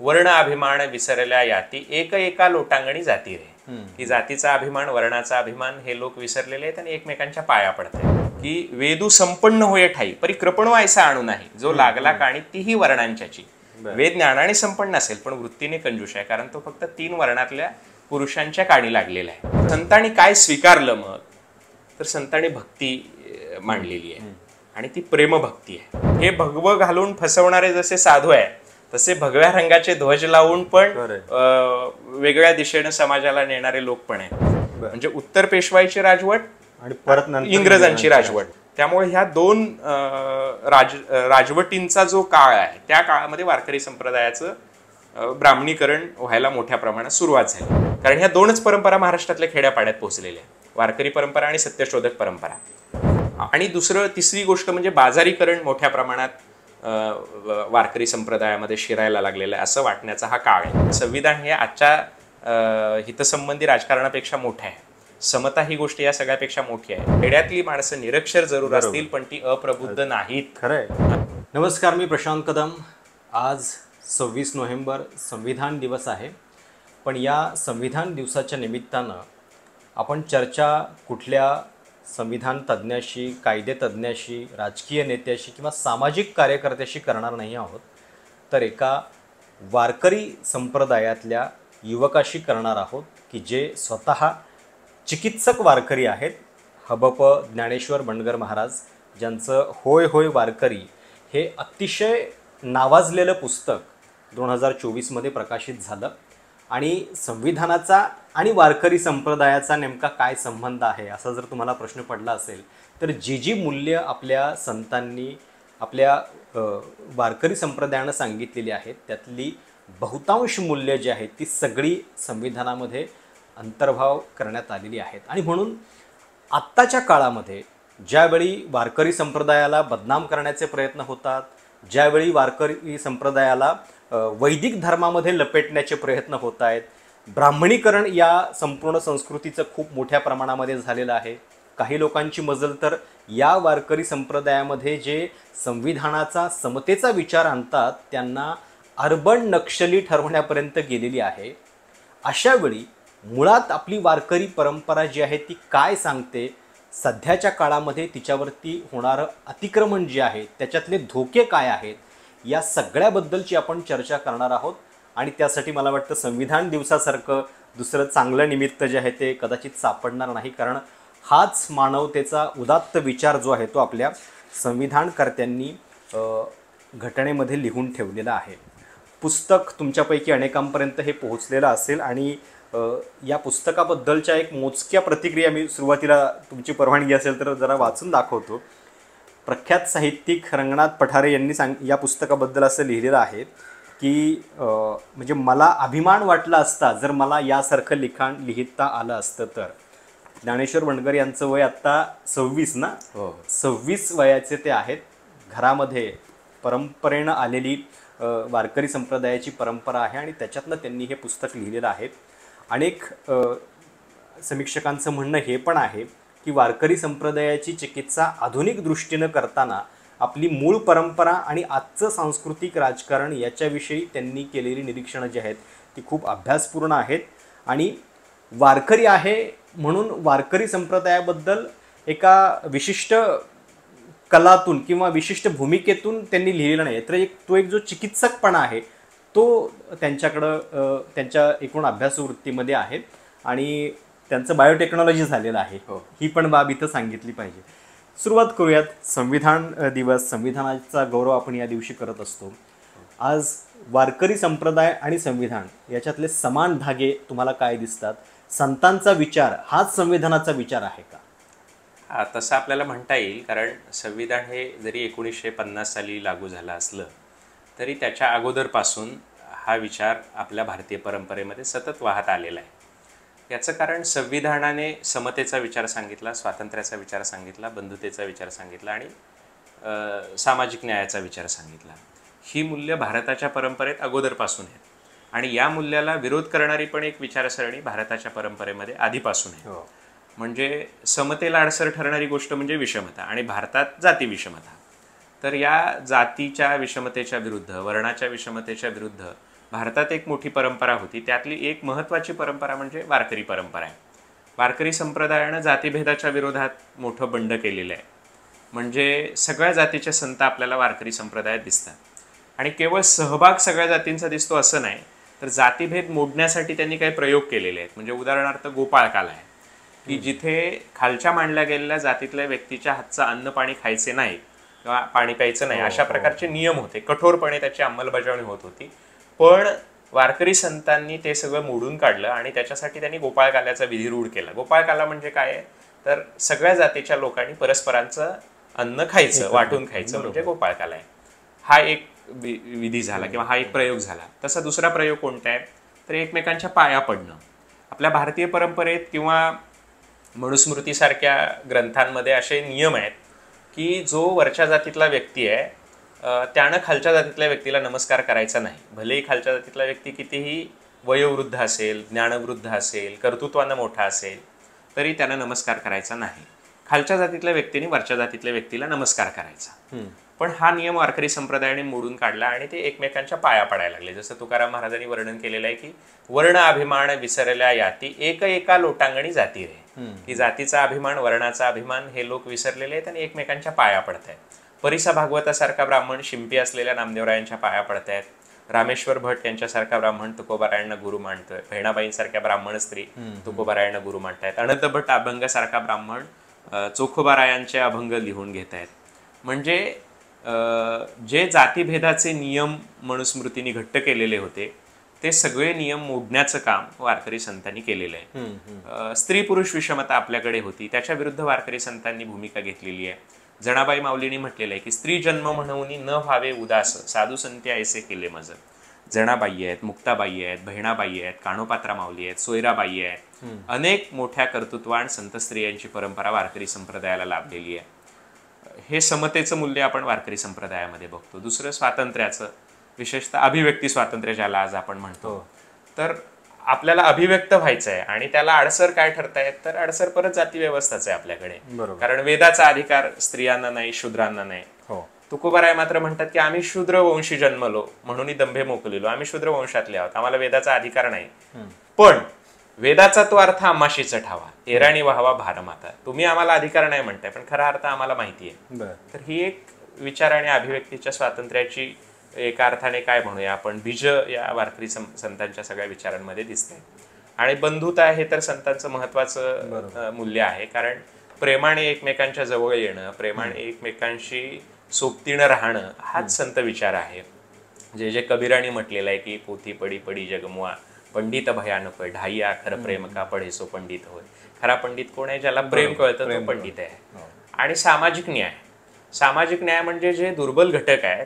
वर्ण अभिमान विसरल्या याती एक एका लोटांगणी जाती रे, की जातीचा अभिमान वर्णाचा अभिमान हे लोक विसरलेले आहेत आणि एकमेकांच्या पाया पडत आहेत. की वेदू संपन्न होय ठाई परी कृपण व्हायचा आणू नाही, जो लागला काणी तीही वर्णांच्याची. वेद ज्ञानाने संपन्न असेल पण वृत्तीने कंजूष आहे, कारण तो फक्त 3 वर्णातल्या पुरुषांच्या काणी लागलेला आहे. संतांनी काय स्वीकारलं मग, तर संतांनी भक्ती मांडलेली आहे आणि ती प्रेमभक्ती आहे. हे भगवं घालून फसवणारे जसे साधू आहे, तसे भगव्या रंगाचे ध्वज लावून पण वेगळ्या दिशेने समाजाला नेणारे लोक पण आहेत. म्हणजे उत्तर पेशवाईची राजवट आणि परत इंग्रजांची राजवट. त्यामुळे ह्या 2 राजवटींचा जो काळ आहे, त्या काळामध्ये वारकरी संप्रदायाचं ब्राह्मणीकरण व्हायला मोठ्या प्रमाणात सुरुवात झाली. कारण ह्या 2च परंपरा महाराष्ट्रातल्या खेड्यापाड्यात पोहोचलेल्या, वारकरी परंपरा आणि सत्यशोधक परंपरा. आणि तिसरी गोष्ट म्हणजे बाजारीकरण मोठ्या प्रमाणात वारकरी संप्रदायामध्ये शिरायला लागलेलं आहे असं वाटण्याचा हा काळ आहे. संविधान हे आजच्या हितसंबंधी राजकारणापेक्षा मोठं आहे. समता ही गोष्ट या सगळ्यापेक्षा मोठी आहे. खेड्यातली माणसं निरक्षर जरूर असतील पण ती अप्रबुद्ध नाहीत. खरंय. नमस्कार, मी प्रशांत कदम. आज 26 नोव्हेंबर संविधान दिवस आहे. पण या संविधान दिवसाच्या निमित्तानं आपण चर्चा कुठल्या संविधान तज्ज्ञाशी, कायदे तज्ज्ञाशी, राजकीय नेत्याशी किंवा सामाजिक कार्यकर्त्याशी करणार नाही आहोत, तर एका वारकरी संप्रदायातल्या युवकाशी करणार आहोत की जे स्वतः चिकित्सक वारकरी आहेत. हबप ज्ञानेश्वर बंडगर महाराज, ज्यांचं होय होय वारकरी हे अतिशय नावाजलेलं पुस्तक 2024मध्ये प्रकाशित झालं. आणि संविधानाचा आणि वारकरी संप्रदायाचा नेमका काय संबंध आहे असा जर तुम्हाला प्रश्न पडला असेल, तर जी मूल्य आपल्या संतांनी आपल्या वारकरी संप्रदायानं सांगितलेली आहेत, त्यातली बहुतांश मूल्य जी आहेत ती सगळी संविधानामध्ये अंतर्भाव करण्यात आलेली आहेत. आणि म्हणून आत्ताच्या काळामध्ये ज्यावेळी वारकरी संप्रदायाला बदनाम करण्याचे प्रयत्न होतात, ज्यावेळी वारकरी संप्रदायाला वैदिक धर्मामध्ये लपेटण्याचे प्रयत्न होत आहेत, ब्राह्मणीकरण या संपूर्ण संस्कृतीचं खूप मोठ्या प्रमाणामध्ये झालेलं आहे. काही लोकांची मजल तर या वारकरी संप्रदायामध्ये जे संविधानाचा समतेचा विचार आणतात त्यांना अर्बन नक्षली ठरवण्यापर्यंत गेलेली आहे. अशावेळी मुळात आपली वारकरी परंपरा जी आहे ती काय सांगते, सध्याच्या काळामध्ये तिच्यावरती होणारं अतिक्रमण जे आहे त्याच्यातले धोके काय आहेत, या सगळ्याबद्दलची आपण चर्चा करणार आहोत. आणि त्यासाठी मला वाटतं संविधान दिवसासारखं दुसरं चांगलं निमित्त जे आहे ते कदाचित सापडणार नाही, कारण हाच मानवतेचा उदात्त विचार जो आहे तो आपल्या संविधानकर्त्यांनी घटनेमध्ये लिहून ठेवलेला आहे. पुस्तक तुमच्यापैकी अनेकांपर्यंत हे पोहोचलेलं असेल आणि या पुस्तकाबद्दलच्या एक मोजक्या प्रतिक्रिया मी सुरुवातीला तुमची परवानगी असेल तर जरा वाचून दाखवतो. प्रख्यात साहित्यिक रंगनाथ पठारे यांनी या पुस्तकाबद्दल असं लिहिलेलं आहे की म्हणजे मला अभिमान वाटला असता जर मला यासारखं लिखाण लिहिता आलं असतं तर. ज्ञानेश्वर बंडगर यांचं वय आत्ता 26 ना, 26 वयाचे ते आहेत. घरामध्ये परंपरेनं आलेली वारकरी संप्रदायाची परंपरा आहे आणि त्याच्यातनं त्यांनी हे पुस्तक लिहिलेलं आहे. अनेक समीक्षकांचं म्हणणं हे पण आहे की वारकरी संप्रदायाची चिकित्सा आधुनिक दृष्टीनं करताना आपली मूळ परंपरा आणि आजचं सांस्कृतिक राजकारण याच्याविषयी त्यांनी केलेली निरीक्षणं जी आहेत ती खूप अभ्यासपूर्ण आहेत. आणि वारकरी आहे म्हणून वारकरी संप्रदायाबद्दल एका विशिष्ट कलातून किंवा विशिष्ट भूमिकेतून त्यांनी लिहिलेलं नाही, तर तो एक जो चिकित्सकपणा आहे तो त्यांच्याकडं त्यांच्या एकूण अभ्यासवृत्तीमध्ये आहे. आणि त्यांचं बायोटेक्नॉलॉजी झालेलं आहे, ही पण बाब इथं सांगितली पाहिजे. सुरुवात करूयात. संविधान दिवस, संविधानाचा गौरव आपण या दिवशी करत असतो. आज वारकरी संप्रदाय आणि संविधान याच्यातले समान धागे तुम्हाला काय दिसतात? संतांचा विचार हाच संविधानाचा विचार आहे का? तसं आपल्याला म्हणता येईल, कारण संविधान हे जरी 1950 साली लागू झालं असलं तरी त्याच्या अगोदरपासून हा विचार आपल्या भारतीय परंपरेमध्ये सतत वाहत आलेला आहे. याचं कारण संविधानाने समतेचा विचार सांगितला, स्वातंत्र्याचा विचार सांगितला, बंधुतेचा विचार सांगितला आणि सामाजिक न्यायाचा विचार सांगितला. ही मूल्य भारताच्या परंपरेत अगोदरपासून आहेत आणि या मूल्याला विरोध करणारी पण एक विचारसरणी भारताच्या परंपरेमध्ये आधीपासून आहे. म्हणजे समतेला अडसर ठरणारी गोष्ट म्हणजे विषमता, आणि भारतात जाती विषमता. तर या जातीच्या विषमतेच्या विरुद्ध, वर्णाच्या विषमतेच्या विरुद्ध भारतात एक मोठी परंपरा होती, त्यातली एक महत्त्वाची परंपरा म्हणजे वारकरी परंपरा आहे. वारकरी संप्रदायानं जातीभेदाच्या विरोधात मोठं बंड केलेलं आहे. म्हणजे सगळ्या जातीचे संत आपल्याला वारकरी संप्रदायात दिसतात. आणि केवळ सहभाग सगळ्या जातींचा दिसतो असं नाही, तर जातीभेद मोडण्यासाठी त्यांनी काही प्रयोग केलेले आहेत. म्हणजे उदाहरणार्थ गोपाळकाला आहे, की जिथे खालच्या मांडल्या गेलेल्या जातीतल्या व्यक्तीच्या हातचं अन्न पाणी खायचे नाही किंवा पाणी प्यायचं नाही, अशा प्रकारचे नियम होते. कठोरपणे त्याची अंमलबजावणी होत होती. पण वारकरी संतांनी ते सगळं मोडून काढलं आणि त्याच्यासाठी त्यांनी गोपाळकाल्याचा विधी रूढ केला. गोपाळकाला म्हणजे काय आहे, तर सगळ्या जातीच्या लोकांनी परस्परांचं अन्न खायचं, वाटून खायचं, म्हणजे गोपाळकाला आहे. हा एक विधी झाला किंवा हा एक प्रयोग झाला. तसा दुसरा प्रयोग कोणता आहे, तर एकमेकांच्या पाया पडणं. आपल्या भारतीय परंपरेत किंवा मनुस्मृतीसारख्या ग्रंथांमध्ये असे नियम आहेत की जो वरच्या जातीतला व्यक्ती आहे त्यानं खालच्या जातीतल्या व्यक्तीला नमस्कार करायचा नाही. भलेही खालच्या जातीतला व्यक्ती कितीही वयोवृद्ध असेल, ज्ञानवृद्ध असेल, कर्तृत्वानं मोठा असेल, तरी त्यानं नमस्कार करायचा नाही. खालच्या जातीतल्या व्यक्तीने वरच्या जातीतल्या व्यक्तीला नमस्कार करायचा. पण हा नियम वारकरी संप्रदायाने मोडून काढला आणि ते एकमेकांच्या पाया पडायला लागले. जसं तुकाराम महाराजांनी वर्णन केलेलं आहे की वर्ण अभिमान विसरल्या याती एक एका लोटांगणी जाती रे. की जातीचा अभिमान, वर्णाचा अभिमान हे लोक विसरलेले आहेत आणि एकमेकांच्या पाया पडत आहेत. परिसा भागवतासारखा ब्राह्मण शिंपी असलेल्या नामदेवरायांच्या पाया पडत आहेत. रामेश्वर भट यांच्यासारखा ब्राह्मण तुकोबारायांना गुरु मानतोय. बहिणाबाईंसारख्या ब्राह्मण स्त्री तुकोबारायांना गुरु मानतायत. अनंत भट अभंगासारखा ब्राह्मण चोखोबारायांचे अभंग लिहून घेत आहेत. म्हणजे जे जातीभेदाचे नियम मनुस्मृतीने घट्ट केलेले होते ते सगळे नियम मोडण्याचं काम वारकरी संतांनी केलेलं आहे. स्त्री पुरुष विषमता आपल्याकडे होती, त्याच्या विरुद्ध वारकरी संतांनी भूमिका घेतलेली आहे. जनाबाई माऊलींनी म्हटलेलं आहे की स्त्री जन्म म्हणून न व्हावे उदास, साधू संती ऐसे केले मज. जनाबाई आहेत, मुक्ताबाई आहेत, बहिणाबाई आहेत, काणोपात्रा माऊली आहेत, सोयराबाई आहेत. अनेक मोठ्या कर्तृत्वान संत स्त्रियांची परंपरा वारकरी संप्रदायाला लाभलेली आहे. हे समतेचं मूल्य आपण वारकरी संप्रदायामध्ये बघतो. दुसरं स्वातंत्र्याचं, विशेषतः अभिव्यक्ती स्वातंत्र्य ज्याला आज आपण म्हणतो. तर आपल्याला अभिव्यक्त व्हायचं आहे आणि त्याला अडसर काय ठरतायत, तर अडसर परत जाती व्यवस्थाच आहे आपल्याकडे. कारण वेदाचा अधिकार स्त्रियांना नाही, शूद्रांना नाही. तुकोबाराय मात्र म्हणतात की आम्ही शूद्र वंशी जन्मलो म्हणून दंभे मोकलेलो, आम्ही शूद्र वंशातले आहोत, आम्हाला वेदाचा अधिकार नाही. पण वेदाचा तो अर्थ आम्हाशीच ठावा, एराणी व्हावा भारमाता. तुम्ही आम्हाला अधिकार नाही म्हणताय, पण खरा अर्थ आम्हाला माहिती आहे. तर ही एक विचार आणि अभिव्यक्तीच्या स्वातंत्र्याची एका अर्थाने काय म्हणूया आपण बीज या वारकरी संतांच्या सगळ्या विचारांमध्ये दिसते. आणि बंधुता हे तर संतांचं महत्वाचं मूल्य आहे. कारण प्रेमाने एकमेकांच्या जवळ येणं, प्रेमाने एकमेकांशी सोबतीनं राहणं हाच संत विचार आहे. जे कबीराने म्हटलेलं आहे की पोथी पडी पडी जगमुआ, पंडित भयानक होय ढाईया, खरं प्रेम का पढे सो पंडित होय. खरा पंडित कोण आहे, ज्याला प्रेम कळतं तो पंडित आहे. आणि सामाजिक न्याय, सामाजिक न्याय म्हणजे जे दुर्बल घटक आहेत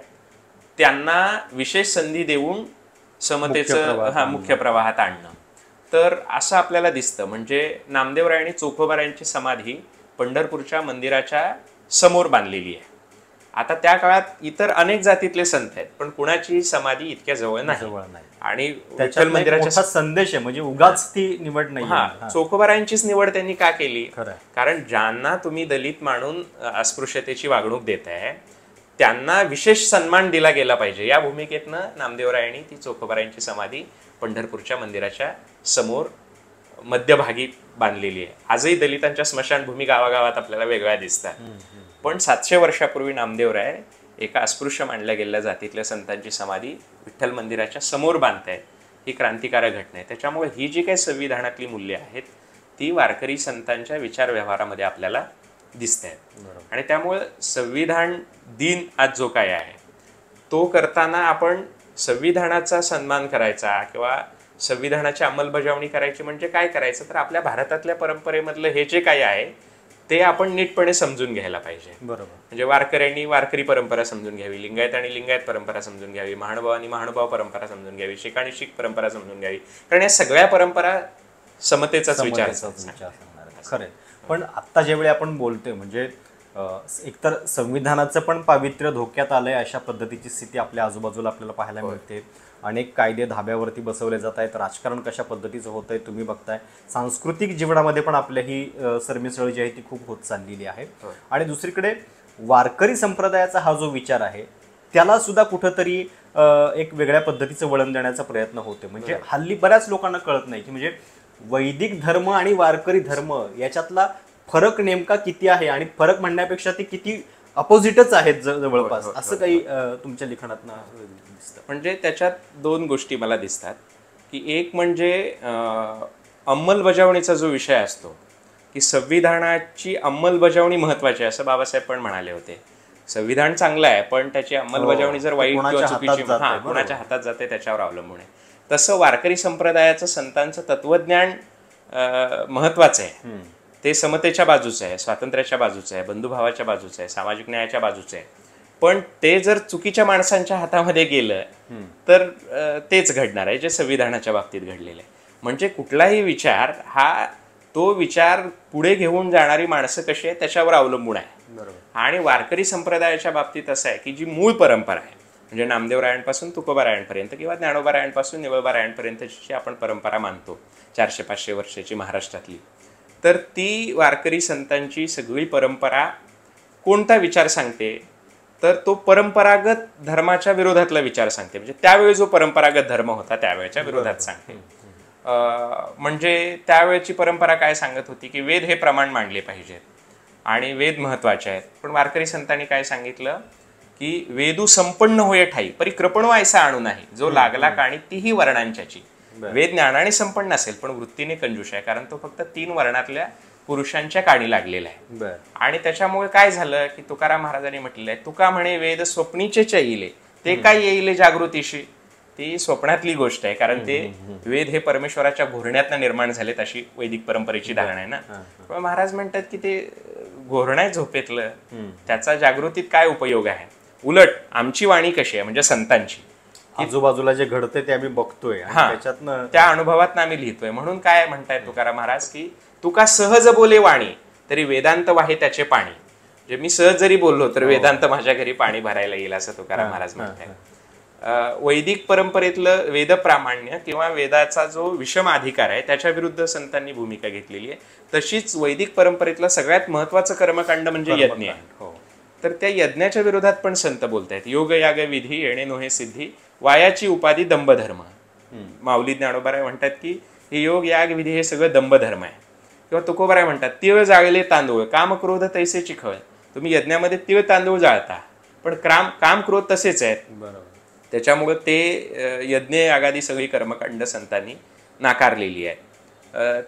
त्यांना विशेष संधी देऊन समतेचं मुख्य प्रवाहात आणणं. तर असं आपल्याला दिसतं. म्हणजे नामदेवरायांनी चोखोबारायांची समाधी पंढरपूरच्या मंदिराच्या समोर बांधलेली आहे. आता त्या काळात इतर अनेक जातीतले संत आहेत, पण कुणाची समाधी इतक्या जवळ नाही. आणि विठ्ठल मंदिराचा संदेश आहे, म्हणजे उगाच ती निवड नाही. चोखोबारायांचीच निवड त्यांनी का केली, कारण ज्यांना तुम्ही दलित मानून अस्पृश्यतेची वागणूक देताय त्यांना विशेष सन्मान दिला गेला पाहिजे. या भूमिकेतनं नामदेवरायांनी ती चोखोबारायांची समाधी पंढरपूरच्या मंदिराच्या समोर मध्यभागी बांधलेली आहे. आजही दलितांच्या स्मशानभूमी गावागावात आपल्याला वेगळ्या दिसतात. पण 700 वर्षापूर्वी नामदेवराय एका अस्पृश्य मानल्या गेलेल्या जातीतल्या संतांची समाधी विठ्ठल मंदिराच्या समोर बांधतायत. ही क्रांतिकारक घटना आहे. त्याच्यामुळे ही जी काही संविधानातली मूल्य आहेत ती वारकरी संतांच्या विचार व्यवहारामध्ये आपल्याला दिसत आहेत. आणि त्यामुळे संविधान दिन आज जो काय आहे तो करताना आपण संविधानाचा सन्मान करायचा किंवा संविधानाची अंमलबजावणी करायची म्हणजे काय करायचं, तर आपल्या भारतातल्या परंपरेमधलं हे जे काही आहे ते आपण नीटपणे समजून घ्यायला पाहिजे. बरोबर. म्हणजे वारकऱ्यांनी वारकरी परंपरा समजून घ्यावी, लिंगायत आणि लिंगायत परंपरा समजून घ्यावी, महानुभावांनी महानुभाव परंपरा समजून घ्यावी, शीख आणि शीख परंपरा समजून घ्यावी. कारण या सगळ्या परंपरा समतेचाच विचार खरं. पण आत्ता ज्यावेळी आपण बोलतोय म्हणजे एकतर संविधानाचं पण पावित्र्य धोक्यात आलंय अशा पद्धतीची स्थिती आपल्या आजूबाजूला आपल्याला पाहायला मिळते. अनेक कायदे धाब्यावरती बसवले जात आहेत. राजकारण कशा पद्धतीचं होतंय तुम्ही बघताय. सांस्कृतिक जीवनामध्ये पण आपल्या ही सरमिसळ जी आहे ती खूप होत चाललेली आहे. आणि दुसरीकडे वारकरी संप्रदायाचा हा जो विचार आहे त्याला सुद्धा कुठंतरी एक वेगळ्या पद्धतीचं वळण देण्याचा प्रयत्न होते. म्हणजे हल्ली बऱ्याच लोकांना कळत नाही की म्हणजे वैदिक धर्म आणि वारकरी धर्म याच्यातला फरक नेमका किती आहे, आणि फरक म्हणण्यापेक्षा ते किती अपोजिटच आहेत जवळपास, असं काही तुमच्या लिखाणात दिसतं. म्हणजे त्याच्यात दोन गोष्टी मला दिसतात की एक म्हणजे अंमलबजावणीचा जो विषय असतो की संविधानाची अंमलबजावणी महत्वाची आहे असं बाबासाहेब पण म्हणाले होते. संविधान चांगलं आहे पण त्याची अंमलबजावणी जर वाईट किंवा चुकीची कोणाच्या हातात जाते त्याच्यावर अवलंबून आहे. तसं वारकरी संप्रदायाचं संतांचं तत्वज्ञान महत्वाचं आहे. ते समतेच्या बाजूचं आहे, स्वातंत्र्याच्या बाजूचं आहे, बंधुभावाच्या बाजूचं आहे, सामाजिक न्यायाच्या बाजूचं आहे. पण ते जर चुकीच्या माणसांच्या हातामध्ये गेलं तर तेच घडणार आहे जे संविधानाच्या बाबतीत घडलेलं आहे. म्हणजे कुठलाही विचार हा तो विचार पुढे घेऊन जाणारी माणसं कशी आहे त्याच्यावर अवलंबून आहे. आणि वारकरी संप्रदायाच्या बाबतीत असं आहे की जी मूळ परंपरा आहे म्हणजे नामदेवरायांपासून तुकोबारायांपर्यंत किंवा ज्ञानोबारायांपासून निवळबारायांपर्यंतची आपण परंपरा मानतो 400-500 वर्षाची महाराष्ट्रातली, तर ती वारकरी संतांची सगळी परंपरा कोणता विचार सांगते तर तो परंपरागत धर्माच्या विरोधातला विचार सांगते. म्हणजे त्यावेळी जो परंपरागत धर्म होता त्यावेळेच्या विरोधात सांगते. म्हणजे त्यावेळेची परंपरा काय सांगत होती की वेद हे प्रमाण मांडले पाहिजेत आणि वेद महत्वाचे आहेत. पण वारकरी संतांनी काय सांगितलं की वेदू संपन्न होय ठाई परी कृपणो ऐसा आणू नाही जो लागला काणी तीही वर्णांच्याची. वेद ज्ञानाने संपन्न असेल पण वृत्तीने कंजूष आहे कारण तो फक्त 3 वर्णातल्या पुरुषांच्या काणी लागलेला आहे. आणि त्याच्यामुळे काय झालं की तुकाराम महाराजांनी म्हटलेलं आहे तुका म्हणे वेद स्वप्नीचे चैले ते काय येईले जागृतीशी. ती स्वप्नातली गोष्ट आहे कारण ते वेद हे परमेश्वराच्या घोरण्यातनं निर्माण झालेत अशी वैदिक परंपरेची धारणा आहे ना. पण महाराज म्हणतात की ते घोरण्या झोपेतलं त्याचा जागृतीत काय उपयोग आहे. उलट आमची वाणी कशी आहे म्हणजे संतांची आजूबाजूला जे घडते ते आम्ही बघतोय त्याच्यातनं त्या अनुभवात आम्ही लिहितोय. म्हणून काय म्हणतायत तुकाराम महाराज की तुका सहज बोले वाणी तरी वेदांत वाहे त्याचे पाणी. म्हणजे मी सहज जरी बोललो तर वेदांत माझ्या घरी पाणी भरायला येईल असं तुकाराम महाराज म्हणतायत. वैदिक परंपरेतलं वेद प्रामाण्य किंवा वेदाचा जो विषम अधिकार आहे त्याच्या विरुद्ध संतांनी भूमिका घेतलेली आहे. तशीच वैदिक परंपरेतलं सगळ्यात महत्वाचं कर्मकांड म्हणजे यज्ञ आहे. तर त्या यज्ञाच्या विरोधात पण संत बोलतायत योग याग विधी येणे नोहे सिद्धी वायाची उपाधी दंभधर्म. माऊली ज्ञानोबाराय म्हणतात की हे योग याग विधी हे सगळं दंभधर्म आहे. किंवा तुकोबाराय म्हणतात तिळ जाळले तांदूळ काम क्रोध तैसे चिखळ. तुम्ही यज्ञामध्ये तिळ तांदूळ जाळता पण काम क्रोध तसेच आहेत. त्याच्यामुळे ते यज्ञ यागादी सगळी कर्मकांड संतांनी नाकारलेली आहेत.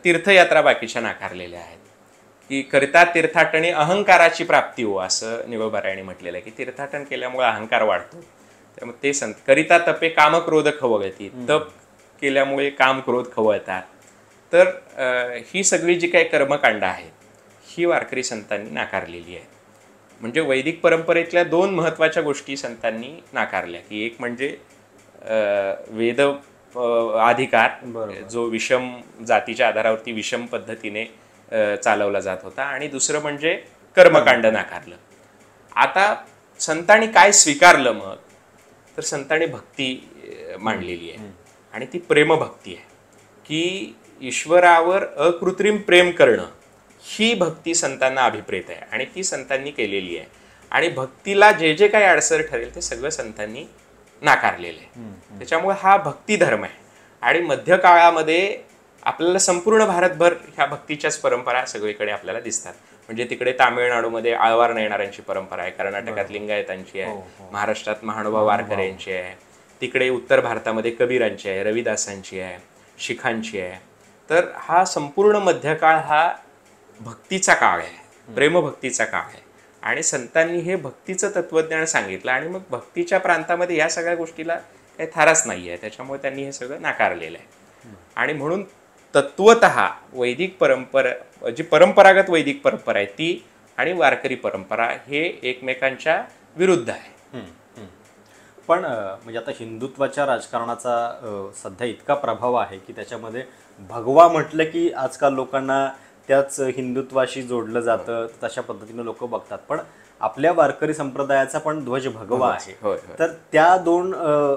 तीर्थयात्रा बाकीच्या नाकारलेल्या आहेत की करिता तीर्थाटने अहंकाराची प्राप्ती हो असं निवळबारायांनी म्हटलेलं आहे की तीर्थाटन केल्यामुळे अहंकार वाढतो. त्यामुळे ते संत करिता तपे काम क्रोध खवळती. तप केल्यामुळे काम क्रोध खवळतात. तर ही सगळी जी काही कर्मकांड आहेत ही वारकरी संतांनी नाकारलेली आहे. म्हणजे वैदिक परंपरेतल्या 2 महत्वाच्या गोष्टी संतांनी नाकारल्या की एक म्हणजे वेद अधिकार जो विषम जातीच्या आधारावरती विषम पद्धतीने चालवला जात होता आणि दुसरं म्हणजे कर्मकांड नाकारलं. आता संतांनी काय स्वीकारलं मग तर संतांनी भक्ती मांडलेली आहे आणि ती प्रेमभक्ती आहे की ईश्वरावर अकृत्रिम प्रेम करणं ही भक्ती संतांना अभिप्रेत आहे आणि ती संतांनी केलेली आहे. आणि भक्तीला जे जे काही अडसर ठरेल ते सगळं संतांनी नाकारलेलं आहे. त्याच्यामुळे हा भक्ती धर्म आहे. आणि मध्य काळामध्ये आपल्याला संपूर्ण भारतभर ह्या भक्तीच्याच परंपरा सगळीकडे आपल्याला दिसतात. म्हणजे तिकडे तामिळनाडूमध्ये आळवार नयनारांची परंपरा आहे, कर्नाटकात लिंगायतांची आहे, महाराष्ट्रात महानुभाव वारकऱ्यांची आहे, तिकडे उत्तर भारतामध्ये कबीरांची आहे, रविदासांची आहे, शिखांची आहे. तर हा संपूर्ण मध्यकाळ हा भक्तीचा काळ आहे, प्रेमभक्तीचा काळ आहे. आणि संतांनी हे भक्तीचं तत्वज्ञान सांगितलं आणि मग भक्तीच्या प्रांतामध्ये या सगळ्या गोष्टीला काही थारच नाही आहे. त्याच्यामुळे त्यांनी हे सगळं नाकारलेलं आहे. आणि म्हणून तत्वतः वैदिक परंपरा जी परंपरागत वैदिक परंपरा आहे ती आणि वारकरी परंपरा हे एकमेकांच्या विरुद्ध आहे. पण म्हणजे आता हिंदुत्वाच्या राजकारणाचा सध्या इतका प्रभाव आहे की त्याच्यामध्ये भगवा म्हटलं की आजकाल लोकांना त्याच हिंदुत्वाशी जोडलं जातं, तशा पद्धतीने लोक बघतात. पण आपल्या वारकरी संप्रदायाचा पण ध्वज भगवा आहे. तर त्या 2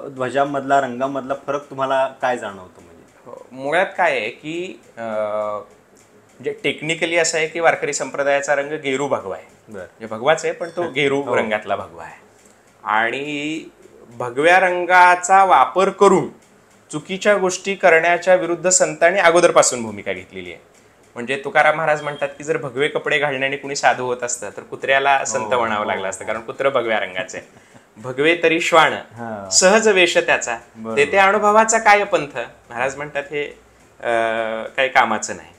ध्वजांमधला रंगामधला फरक तुम्हाला काय जाणवतो? म्हणजे मुळात काय आहे की म्हणजे टेक्निकली असं आहे की वारकरी संप्रदायाचा रंग गेरू भगवा आहे. म्हणजे भगवाच आहे पण तो गेरू रंगातला भगवा आहे. आणि भगव्या रंगाचा वापर करून चुकीच्या गोष्टी करण्याच्या विरुद्ध संतांनी अगोदरपासून भूमिका घेतलेली आहे. म्हणजे तुकाराम महाराज म्हणतात की जर भगवे कपडे घालण्याने कुणी साधू होत असतं तर कुत्र्याला संत म्हणावं लागलं असतं, कारण कुत्र भगव्या रंगाचे. भगवे तरी श्वान सहज वेश त्याचा, ते अनुभवाचा काय पंथ. महाराज म्हणतात हे काही कामाचं नाही.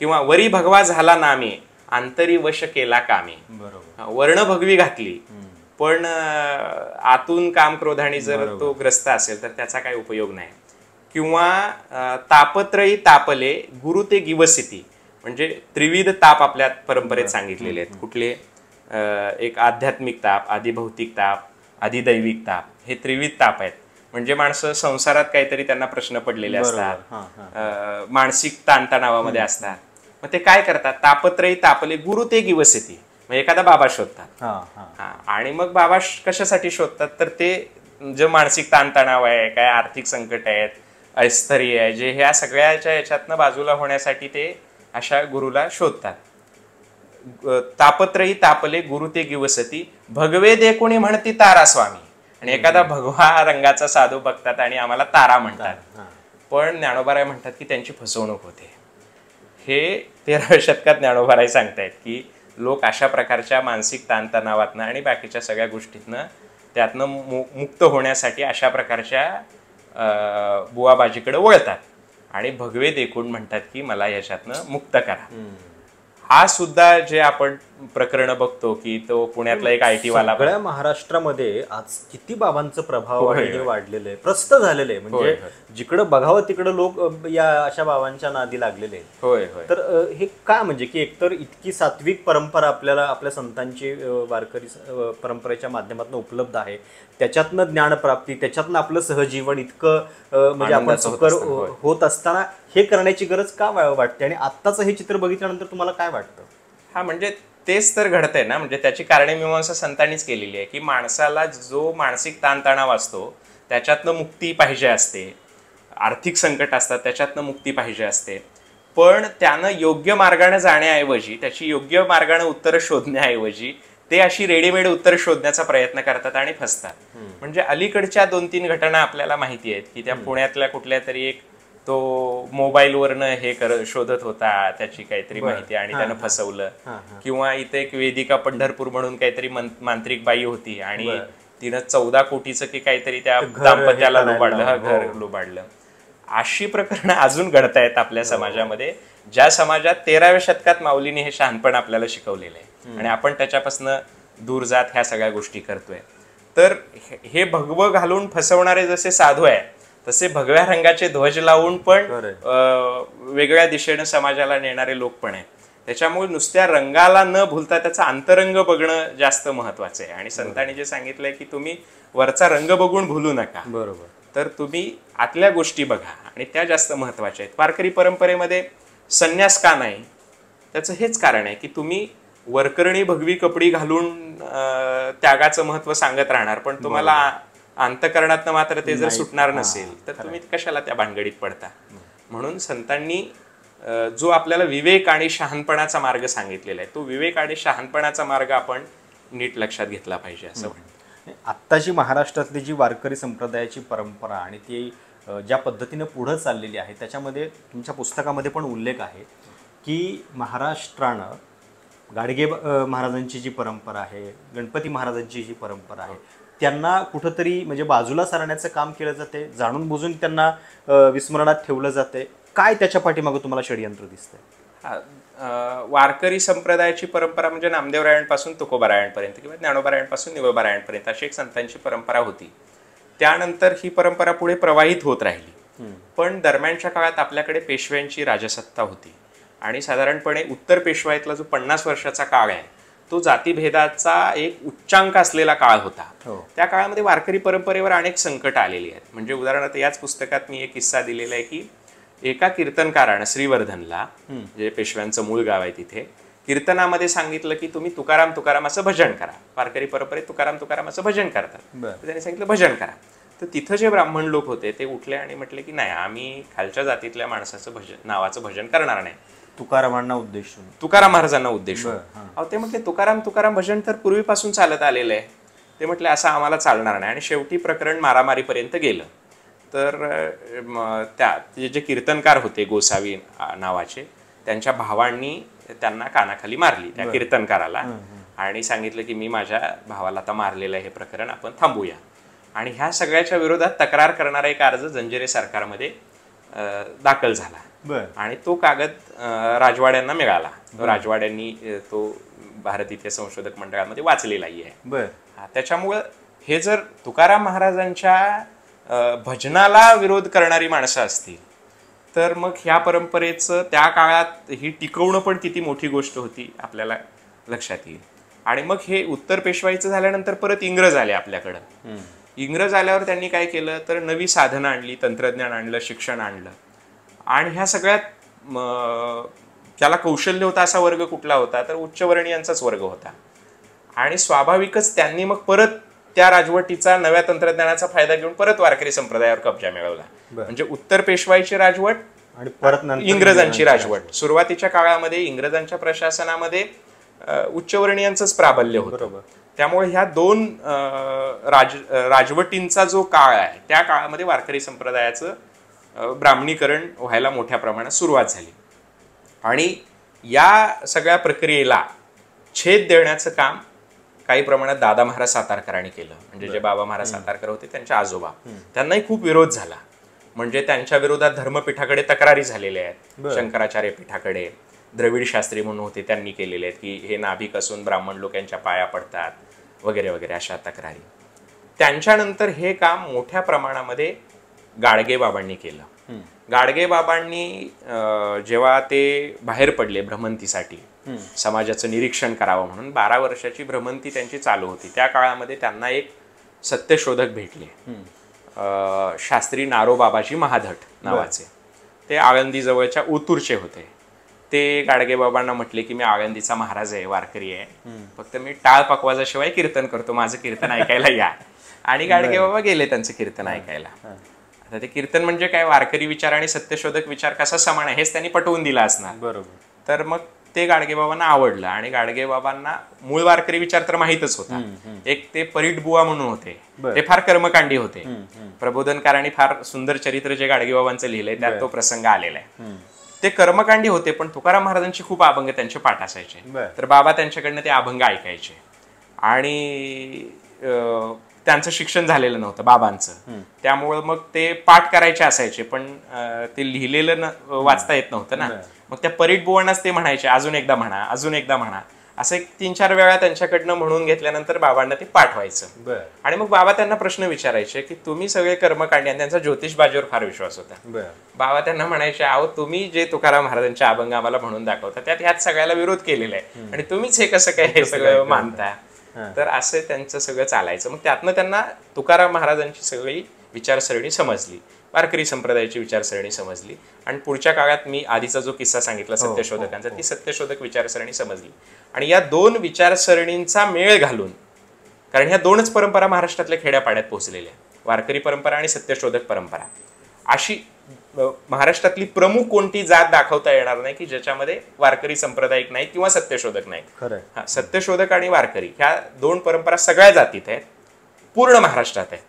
किंवा वरी भगवा झाला नामे, अंतरी वश केला कामे. वर्ण भगवी घातली पण आतून काम क्रोधाने जर तो ग्रस्त असेल तर त्याचा काही उपयोग नाही. किंवा तापत्रयी तापले गुरु ते गिवसिती, म्हणजे त्रिविध ताप आपल्या परंपरेत सांगितलेले आहेत. कुठले? एक आध्यात्मिक ताप, आधिभौतिक ताप, अधिदैविक ताप, हे त्रिविध ताप आहेत. म्हणजे माणसं संसारात काहीतरी त्यांना प्रश्न पडलेले असतात, मानसिक ताणतणावामध्ये असतात. मग ते काय करतात? तापत्रयी तापले गुरु ते गिवसिती, म्हणजे एखादा बाबा शोधतात. आणि मग बाबा कशासाठी शोधतात? तर ते जे मानसिक ताणतणाव आहे, काय आर्थिक संकट आहेत, ऐश्वर्य आहे, जे ह्या सगळ्याच्या याच्यातनं बाजूला होण्यासाठी ते अशा गुरुला शोधतात. तापत्रयी तापले गुरु ते गिवसती, भगवे दे कोणी म्हणती तारा स्वामी. आणि एखादा भगवा रंगाचा साधू बघतात आणि आम्हाला तारा म्हणतात. पण ज्ञानोबाराय म्हणतात की त्यांची फसवणूक होते. हे 13व्या शतकात ज्ञानोबाराय सांगतायत की लोक अशा प्रकारच्या मानसिक ताणतणावातनं आणि बाकीच्या सगळ्या गोष्टीतनं त्यातनं मुक्त होण्यासाठी अशा प्रकारच्या बुवाबाजीकडे वळतात आणि भगवे देखून म्हणतात की मला याच्यातनं मुक्त करा. हा सुद्धा जे आपण प्रकरण बघतो की तो पुण्यातला एक IT वाला, सगळ्या महाराष्ट्रामध्ये आज किती बाबांचं प्रभाव वाढलेलं आहे, प्रस्त झालेलं आहे. म्हणजे जिकडं बघावं तिकडं लोक या अशा बाबांच्या नादी लागलेले. तर हे काय म्हणजे की एकतर इतकी सात्विक परंपरा आपल्याला आपल्या संतांची वारकरी परंपरेच्या माध्यमातून उपलब्ध आहे, त्याच्यातनं ज्ञानप्राप्ती, त्याच्यातनं आपलं सहजीवन इतकं म्हणजे आपण सुकर होत असताना हे करण्याची गरज का वाटते? आणि आत्ताचं हे चित्र बघितल्यानंतर तुम्हाला काय वाटतं? हा, म्हणजे तेच तर घडतंय ना. म्हणजे त्याची कारणे मीमांसा संतांनीच केलेली आहे की माणसाला जो मानसिक ताणतणाव असतो त्याच्यातनं मुक्ती पाहिजे असते, आर्थिक संकट असतात त्याच्यातनं मुक्ती पाहिजे असते. पण त्यानं योग्य मार्गाने जाण्याऐवजी, त्याची योग्य मार्गाने उत्तरं शोधण्याऐवजी ते अशी रेडीमेड उत्तर शोधण्याचा प्रयत्न करतात आणि फसतात. म्हणजे अलीकडच्या 2-3 घटना आपल्याला माहिती आहेत की त्या पुण्यातल्या कुठल्या तरी एक तो मोबाईलवरनं हे शोधत होता त्याची काहीतरी माहिती आणि त्यानं फसवलं. किंवा इथे एक वेदिका पंढरपूर म्हणून काहीतरी मांत्रिक बाई होती आणि तिनं 14 कोटीचं की काहीतरी त्या दाम्पत्याला लुबाडलं, घर लुबाडलं. अशी प्रकरणं अजून घडतायत आपल्या समाजामध्ये, ज्या समाजात 13व्या शतकात माऊलीने हे शहाणपण आपल्याला शिकवलेलं आहे आणि आपण त्याच्यापासून दूर जात ह्या सगळ्या गोष्टी करतोय. तर हे भगवं घालून फसवणारे जसे साधू आहे तसे भगव्या रंगाचे ध्वज लावून पण वेगळ्या दिशेनं समाजाला नेणारे लोक पण आहेत. त्याच्यामुळे नुसत्या रंगाला न भूलता त्याचा अंतरंग बघणं जास्त महत्वाचं आहे. आणि संतांनी जे सांगितलंय की तुम्ही वरचा रंग बघून भूलू नका, बरोबर, तर तुम्ही आतल्या गोष्टी बघा आणि त्या जास्त महत्वाच्या आहेत. वारकरी परंपरेमध्ये संन्यास का नाही? त्याचं हेच कारण आहे की तुम्ही वरकरणी भगवी कपडी घालून त्यागाचं महत्व सांगत राहणार, पण तुम्हाला अंतकरणातनं मात्र ते जर सुटणार नसेल तर तुम्ही कशाला त्या भानगडीत पडता. म्हणून संतांनी जो आपल्याला विवेक आणि शहाणपणाचा मार्ग सांगितलेला आहे तो विवेक आणि शहाणपणाचा मार्ग आपण नीट लक्षात घेतला पाहिजे असं वाटतं. आत्ताची महाराष्ट्रातली जी वारकरी संप्रदायाची परंपरा आणि ती ज्या पद्धतीनं पुढं चाललेली आहे त्याच्यामध्ये तुमच्या पुस्तकामध्ये पण उल्लेख आहे की महाराष्ट्रानं गाडगे महाराजांची जी परंपरा आहे, गणपती महाराजांची जी परंपरा आहे, त्यांना कुठंतरी म्हणजे बाजूला सारण्याचं काम केलं जाते, जाणून बुजून त्यांना विस्मरणात ठेवलं जाते. काय त्याच्या पाठीमागं तुम्हाला षडयंत्र दिसतंय? वारकरी संप्रदायाची परंपरा म्हणजे नामदेवरायांपासून तुकोबारायांपर्यंत किंवा ज्ञानोबारायांपासून निवोबारायांपर्यंत अशी एक संतांची परंपरा होती. त्यानंतर ही परंपरा पुढे प्रवाहित होत राहिली. पण दरम्यानच्या काळात आपल्याकडे पेशव्यांची राजसत्ता होती आणि साधारणपणे उत्तर पेशवाईतला जो 50 वर्षाचा काळ आहे तो जातीभेदाचा एक उच्चांक असलेला काळ होता. त्या काळामध्ये वारकरी परंपरेवर अनेक संकट आलेली आहेत. म्हणजे उदाहरणार्थ याच पुस्तकात मी एक किस्सा दिलेला आहे की एका कीर्तनकारानं श्रीवर्धनला, जे पेशव्यांचं मूळ गाव आहे, तिथे कीर्तनामध्ये सांगितलं की तुम्ही तुकाराम तुकारामाचं भजन करा. वारकरी परंपरेत तुकाराम तुकारामाचं भजन करतात. त्यांनी सांगितलं भजन करा. तर तिथं जे ब्राह्मण लोक होते ते उठले आणि म्हटले की नाही, आम्ही खालच्या जातीतल्या माणसाचं नावाचं भजन करणार नाही. तुकारामांना उद्देशून, तुकाराम महाराजांना उद्देशून. ते म्हटले तुकाराम तुकाराम भजन तर पूर्वीपासून चालत आलेलं आहे. ते म्हटले असं आम्हाला चालणार नाही आणि शेवटी प्रकरण मारामारीपर्यंत गेलं. तर जे कीर्तनकार होते गोसावी नावाचे, त्यांच्या भावांनी त्यांना कानाखाली मारली त्या कीर्तनकाराला आणि सांगितलं की मी माझ्या भावाला आता मारलेलं आहे, हे प्रकरण आपण थांबूया. आणि ह्या सगळ्याच्या विरोधात तक्रार करणारा एक अर्ज जंजिरे सरकारमध्ये दाखल झाला आणि तो कागद राजवाड्यांना मिळाला. राजवाड्यांनी तो भारत इतिहास संशोधक मंडळामध्ये वाचलेलाही आहे. त्याच्यामुळं हे जर तुकाराम महाराजांच्या भजनाला विरोध करणारी माणसं असतील तर मग ह्या परंपरेचं त्या काळात ही टिकवणं पण किती मोठी गोष्ट होती आपल्याला लक्षात येईल. आणि मग हे उत्तर पेशवाईचं झाल्यानंतर परत इंग्रज आले आपल्याकडं. इंग्रज आल्यावर त्यांनी काय केलं तर नवी साधनं आणली, तंत्रज्ञान आणलं, शिक्षण आणलं. आणि ह्या सगळ्यात त्याला कौशल्य होता असा वर्ग कुठला होता तर उच्चवर्णीयांचाच वर्ग होता. आणि स्वाभाविकच त्यांनी मग परत त्या राजवटीचा नव्या तंत्रज्ञानाचा फायदा घेऊन परत वारकरी संप्रदायावर कब्जा मिळवला. म्हणजे उत्तर पेशवाईची राजवट आणि परत इंग्रजांची राजवट. सुरुवातीच्या काळामध्ये इंग्रजांच्या प्रशासनामध्ये उच्चवर्णीयांचंच प्राबल्य होतं. त्यामुळे ह्या दोन राजवटींचा जो काळ आहे त्या काळामध्ये वारकरी संप्रदायाचं ब्राह्मणीकरण व्हायला मोठ्या प्रमाणात सुरुवात झाली. आणि या सगळ्या प्रक्रियेला छेद देण्याचं काम काही प्रमाणात दादा महाराज सातारकरांनी केलं. म्हणजे जे बाबा महाराज सातारकर होते त्यांच्या आजोबा, त्यांनाही खूप विरोध झाला. म्हणजे त्यांच्या विरोधात धर्मपीठाकडे तक्रारी झालेल्या आहेत. शंकराचार्य पीठाकडे द्रविड शास्त्री म्हणून होते, त्यांनी केलेले आहेत की हे नाभिक असून ब्राह्मण लोक यांच्या पाया पडतात वगैरे वगैरे अशा तक्रारी. त्यांच्यानंतर हे काम मोठ्या प्रमाणामध्ये गाडगे बाबांनी केलं. गाडगे बाबांनी जेव्हा ते बाहेर पडले भ्रमंतीसाठी, समाजाचं निरीक्षण करावं म्हणून 12 वर्षाची भ्रमंती त्यांची चालू होती. त्या काळामध्ये त्यांना एक सत्यशोधक भेटले, शास्त्री नारोबाबाजी महाधट नावाचे. ते आळंदी जवळच्या ओतूरचे होते. ते गाडगे बाबांना म्हटले की मी आळंदीचा महाराज आहे, वारकरी आहे, फक्त मी टाळ पकवाजाशिवाय कीर्तन करतो, माझं कीर्तन ऐकायला या. आणि गाडगे बाबा गेले त्यांचं कीर्तन ऐकायला. आता ते कीर्तन म्हणजे काय, वारकरी विचार आणि सत्यशोधक विचार कसा समान आहे हेच त्यांनी पटवून दिला असणार. बरोबर. तर मग ते गाडगे बाबांना आवडलं आणि गाडगे बाबांना मूळ वारकरी विचार तर माहितच होता. एक ते परीट बुवा म्हणून होते, ते फार कर्मकांडी होते. प्रबोधनकारांनी फार सुंदर चरित्र जे गाडगे बाबांचं लिहिलंय त्यात तो प्रसंग आलेला आहे. ते कर्मकांडी होते पण तुकाराम महाराजांची खूप अभंग त्यांचे पाठ असायचे. तर बाबा त्यांच्याकडनं ते अभंग ऐकायचे. आणि त्यांचं शिक्षण झालेलं नव्हतं बाबांचं, त्यामुळं मग ते पाठ करायचे असायचे पण ते लिहिलेलं वाचता येत नव्हतं ना. मग त्या परीट बुवांनाच ते म्हणायचे अजून एकदा म्हणा, अजून एकदा म्हणा. असं 3-4 वेळा त्यांच्याकडनं म्हणून घेतल्यानंतर बाबांना ते पाठवायचं. आणि मग बाबा त्यांना प्रश्न विचारायचे की तुम्ही सगळे कर्मकांडी, आणि त्यांचा ज्योतिष बाजीवर फार विश्वास होता. बाबा त्यांना म्हणायचे अहो तुम्ही जे तुकाराम महाराजांचे अभंग आम्हाला म्हणून दाखवता त्यात ह्यात सगळ्याला विरोध केलेला आहे आणि तुम्हीच हे कसं काय हे सगळं मानता. तर असं त्यांचं सगळं चालायचं. मग त्यातनं त्यांना तुकाराम महाराजांची सगळी विचारसरणी समजली, वारकरी संप्रदायाची विचारसरणी समजली. आणि पुढच्या काळात मी आधीचा जो किस्सा सांगितला सत्यशोधकांचा, ती सत्यशोधक विचारसरणी समजली. आणि या 2 विचारसरणींचा मेळ घालून, कारण ह्या 2च परंपरा महाराष्ट्रातल्या खेड्यापाड्यात पोहोचलेल्या, वारकरी परंपरा आणि सत्यशोधक परंपरा, अशी महाराष्ट्रातली प्रमुख कोणती जात दाखवता येणार नाही की ज्याच्यामध्ये वारकरी संप्रदायिक नाही किंवा सत्यशोधक नाही. सत्यशोधक आणि वारकरी ह्या 2 परंपरा सगळ्या जातीत आहेत, पूर्ण महाराष्ट्रात आहेत.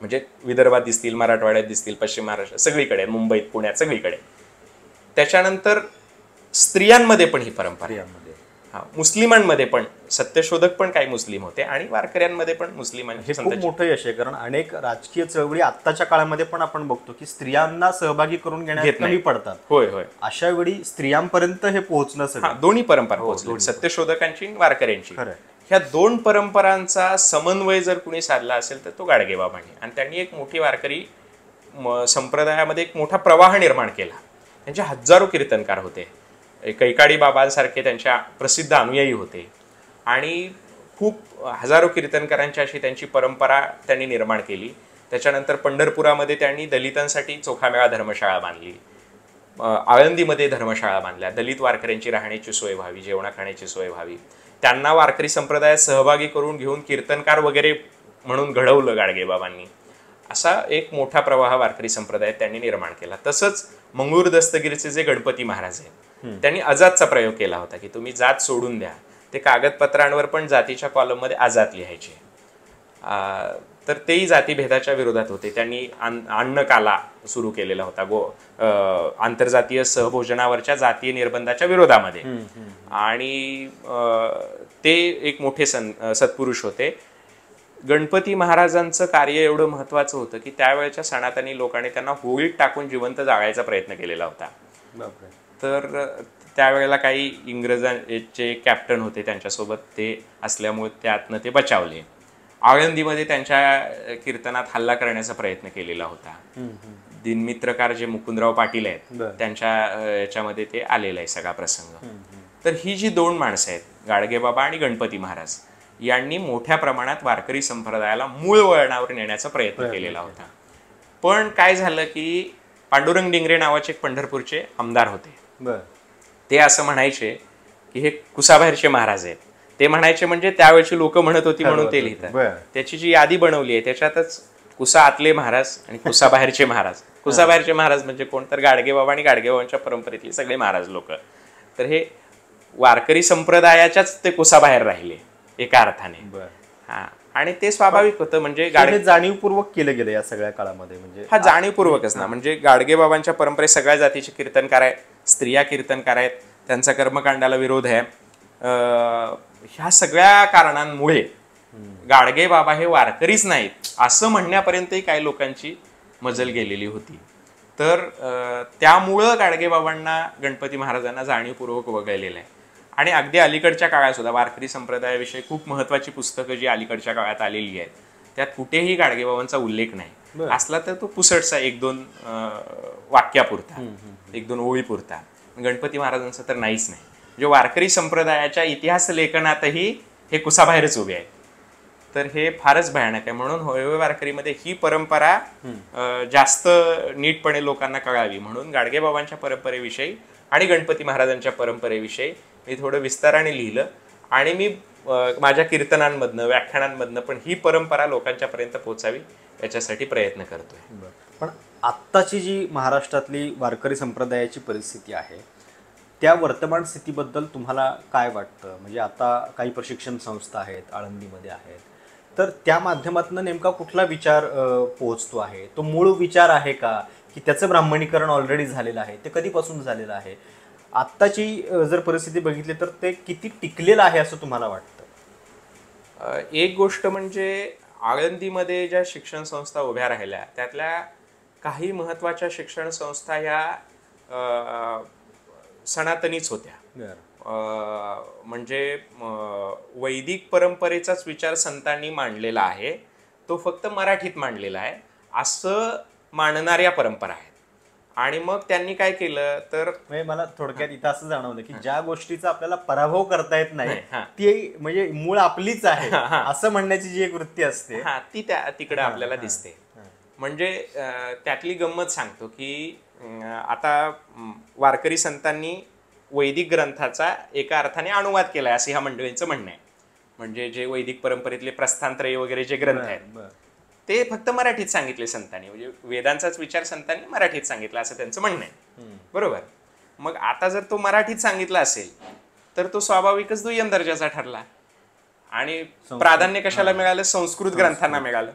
म्हणजे विदर्भात दिसतील, मराठवाड्यात दिसतील, पश्चिम महाराष्ट्रात सगळीकडे, मुंबईत, पुण्यात सगळीकडे. त्याच्यानंतर स्त्रियांमध्ये पण ही परंपरा, मुस्लिमांमध्ये पण सत्यशोधक पण काही मुस्लिम होते आणि वारकऱ्यांमध्ये पण मुस्लिमांचे खूप मोठं यश आहे. कारण अनेक राजकीय चळवळी आत्ताच्या काळामध्ये पण आपण बघतो की स्त्रियांना सहभागी करून घेण्यात कमी पडतात. होय होय. अशा वेळी स्त्रियांपर्यंत हे पोहोचणं, दोन्ही परंपरा पोहोचली, सत्यशोधकांची वारकऱ्यांची. ह्या 2 परंपरांचा समन्वय जर कुणी साधला असेल तर तो गाडगे बाबांनी. आणि त्यांनी एक मोठी वारकरी संप्रदायामध्ये एक मोठा प्रवाह निर्माण केला. त्यांचे हजारो कीर्तनकार होते, कैकाडी बाबांसारखे त्यांच्या प्रसिद्ध अनुयायी होते आणि खूप हजारो कीर्तनकारांची अशी त्यांची परंपरा त्यांनी निर्माण केली. त्याच्यानंतर पंढरपुरामध्ये त्यांनी दलितांसाठी चोखामेळा धर्मशाळा बांधली, आळंदीमध्ये धर्मशाळा बांधल्या, दलित वारकऱ्यांची राहण्याची सोय व्हावी, जेवणा खाण्याची सोय व्हावी. त्यांना वारकरी संप्रदायात सहभागी करून घेऊन कीर्तनकार वगैरे म्हणून घडवलं गाडगे बाबांनी. असा एक मोठा प्रवाह वारकरी संप्रदायात त्यांनी निर्माण केला. तसंच मंगळूर दस्तगीरचे जे गणपती महाराज आहेत त्यांनी आजादचा प्रयोग केला होता की तुम्ही जात सोडून द्या. ते कागदपत्रांवर पण जातीच्या कॉलममध्ये आजाद लिहायचे. तर तेही जातीभेदाच्या विरोधात होते. त्यांनी अन्नकाला सुरू केलेला होता आंतरजातीय सहभोजनावरच्या जातीय निर्बंधाच्या विरोधामध्ये. आणि ते एक मोठे सत्पुरुष होते. गणपती महाराजांचं कार्य एवढं महत्वाचं होतं की त्यावेळेच्या सनातनी लोकांनी त्यांना होळीत टाकून जिवंत जागायचा प्रयत्न केलेला होता. तर त्यावेळेला काही इंग्रजांचे कॅप्टन होते त्यांच्यासोबत ते असल्यामुळे त्यातनं ते बचावले. आळंदीमध्ये त्यांच्या कीर्तनात हल्ला करण्याचा प्रयत्न केलेला होता. दिनमित्रकार जे मुकुंदराव पाटील आहेत त्यांच्या याच्यामध्ये ते आलेला आहे सगळा प्रसंग. तर ही जी दोन माणसं आहेत, गाडगेबाबा आणि गणपती महाराज, यांनी मोठ्या प्रमाणात वारकरी संप्रदायाला मूळ वळणावर नेण्याचा प्रयत्न केलेला होता. पण काय झालं की पांडुरंग डिंगरे नावाचे एक पंढरपूरचे आमदार होते. ते असं म्हणायचे की हे कुसाबाहेरचे महाराज आहेत. ते म्हणायचे म्हणजे त्यावेळची लोक म्हणत होती म्हणून ते लिहितात. त्याची जी यादी बनवली आहे त्याच्यातच कुसा आतले महाराज आणि कुसाबाहेरचे महाराज. कुसाबाहेरचे महाराज म्हणजे कोण, तर गाडगेबाबा आणि गाडगेबाबांच्या परंपरेतले सगळे महाराज लोक. तर हे वारकरी संप्रदायाच्याच ते कुसाबाहेर राहिले एका अर्थाने. हा, आणि ते स्वाभाविक होतं. म्हणजे जाणीवपूर्वक केलं गेलं या सगळ्या काळामध्ये. म्हणजे हा जाणीवपूर्वकच ना. म्हणजे गाडगेबाबांच्या परंपरेत सगळ्या जातीचे कीर्तनकार आहेत, स्त्रिया कीर्तनकार आहेत, त्यांचा कर्मकांडाला विरोध आहे. ह्या सगळ्या कारणांमुळे गाडगेबाबा हे वारकरीच नाहीत असं म्हणण्यापर्यंतही काही लोकांची मजल गेलेली होती. तर त्यामुळं गाडगेबाबांना गणपती महाराजांना जाणीवपूर्वक वगळलेलं आहे. आणि अगदी अलीकडच्या काळात सुद्धा वारकरी संप्रदायाविषयी खूप महत्वाची पुस्तकं जी अलीकडच्या काळात आलेली आहेत त्यात कुठेही गाडगेबाबांचा उल्लेख नाही. असला तर तो पुसटचा एक दोन वाक्यापुरता, एक दोन ओळीपुरता. गणपती महाराजांचं तर नाहीच नाही. म्हणजे वारकरी संप्रदायाच्या इतिहास लेखनातही हे कुसाबाहेरच उभे आहेत. तर हे फारच भयानक आहे. म्हणून होय वारकरीमध्ये ही परंपरा जास्त नीटपणे लोकांना कळावी म्हणून गाडगेबाबांच्या परंपरेविषयी आणि गणपती महाराजांच्या परंपरेविषयी मी थोडं विस्ताराने लिहिलं. आणि मी माझ्या कीर्तनांमधनं, व्याख्यानांमधनं पण ही परंपरा लोकांच्या पर्यंत पोहोचावी याच्यासाठी प्रयत्न करतोय. पण आत्ताची जी महाराष्ट्रातली वारकरी संप्रदायाची परिस्थिती आहे त्या वर्तमान स्थितीबद्दल तुम्हाला काय वाटतं? म्हणजे आता काही प्रशिक्षण संस्था आहेत, आळंदीमध्ये आहेत, तर त्या माध्यमातून नेमका कुठला विचार पोहोचतो आहे? तो मूळ विचार आहे का, की त्याचं ब्राह्मणीकरण ऑलरेडी झालेलं आहे? ते कधीपासून झालेलं आहे? आत्ताची जर परिस्थिती बघितली तर ते किती टिकलेलं आहे असं तुम्हाला वाटतं? एक गोष्ट म्हणजे आळंदीमध्ये ज्या शिक्षण संस्था उभ्या राहिल्या त्यातल्या काही महत्त्वाच्या शिक्षण संस्था ह्या सनातनीच होत्या. म्हणजे वैदिक परंपरेचाच विचार संतांनी मांडलेला आहे, तो फक्त मराठीत मांडलेला आहे असं मानणाऱ्या परंपरा आहेत. आणि मग त्यांनी काय केलं तर मला थोडक्यात इथं असं जाणवलं की ज्या गोष्टीचा आपल्याला पराभव करता येत नाही ती म्हणजे मूळ आपलीच आहे असं म्हणण्याची जी एक वृत्ती असते ती तिकडे आपल्याला दिसते. म्हणजे त्यातली गंमत सांगतो की आता वारकरी संतांनी वैदिक ग्रंथाचा एका अर्थाने अनुवाद केलाय असं ह्या मंडळींचं म्हणणं आहे. म्हणजे जे वैदिक परंपरेतले प्रस्थानत्रय वगैरे जे ग्रंथ आहेत ते फक्त मराठीत सांगितले संतांनी. म्हणजे वेदांचाच विचार संतांनी मराठीत सांगितला असं त्यांचं म्हणणं आहे. बरोबर. मग आता जर तो मराठीत सांगितला असेल तर तो स्वाभाविकच दुय्यम दर्जाचा ठरला. आणि प्राधान्य कशाला मिळालं? संस्कृत ग्रंथांना मिळालं.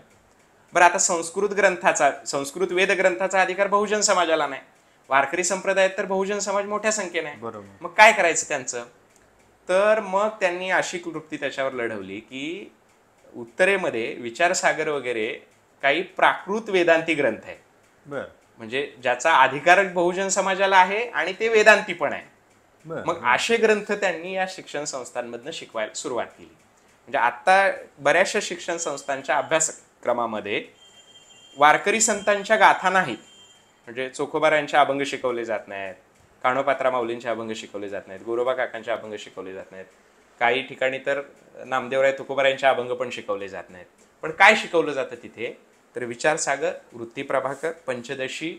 बरं, आता संस्कृत वेद ग्रंथाचा अधिकार बहुजन समाजाला नाही. वारकरी संप्रदायात तर बहुजन समाज मोठ्या संख्येने आहे. मग काय करायचं त्यांचं? तर मग त्यांनी अशी वृत्ती त्याच्यावर लढवली की उत्तरेमध्ये विचारसागर वगैरे काही प्राकृत वेदांती ग्रंथ आहेत. म्हणजे ज्याचा अधिकार बहुजन समाजाला आहे आणि ते वेदांती पण आहे. मग असे ग्रंथ त्यांनी या शिक्षण संस्थांमधनं शिकवायला सुरुवात केली. म्हणजे आता बऱ्याचशा शिक्षण संस्थांच्या अभ्यासक्रमामध्ये वारकरी संतांच्या गाथा नाहीत. म्हणजे चोखोबारांचे अभंग शिकवले जात नाहीत, कान्होपात्रा माऊलींचे अभंग शिकवले जात नाहीत, गोरोबा काकांचे अभंग शिकवले जात नाहीत, काही ठिकाणी तर नामदेवराय तुकोबारायांचे अभंग पण शिकवले जात नाहीत. पण काय शिकवलं जातं तिथे तर विचारसागर, वृत्तीप्रभाकर, पंचदशी,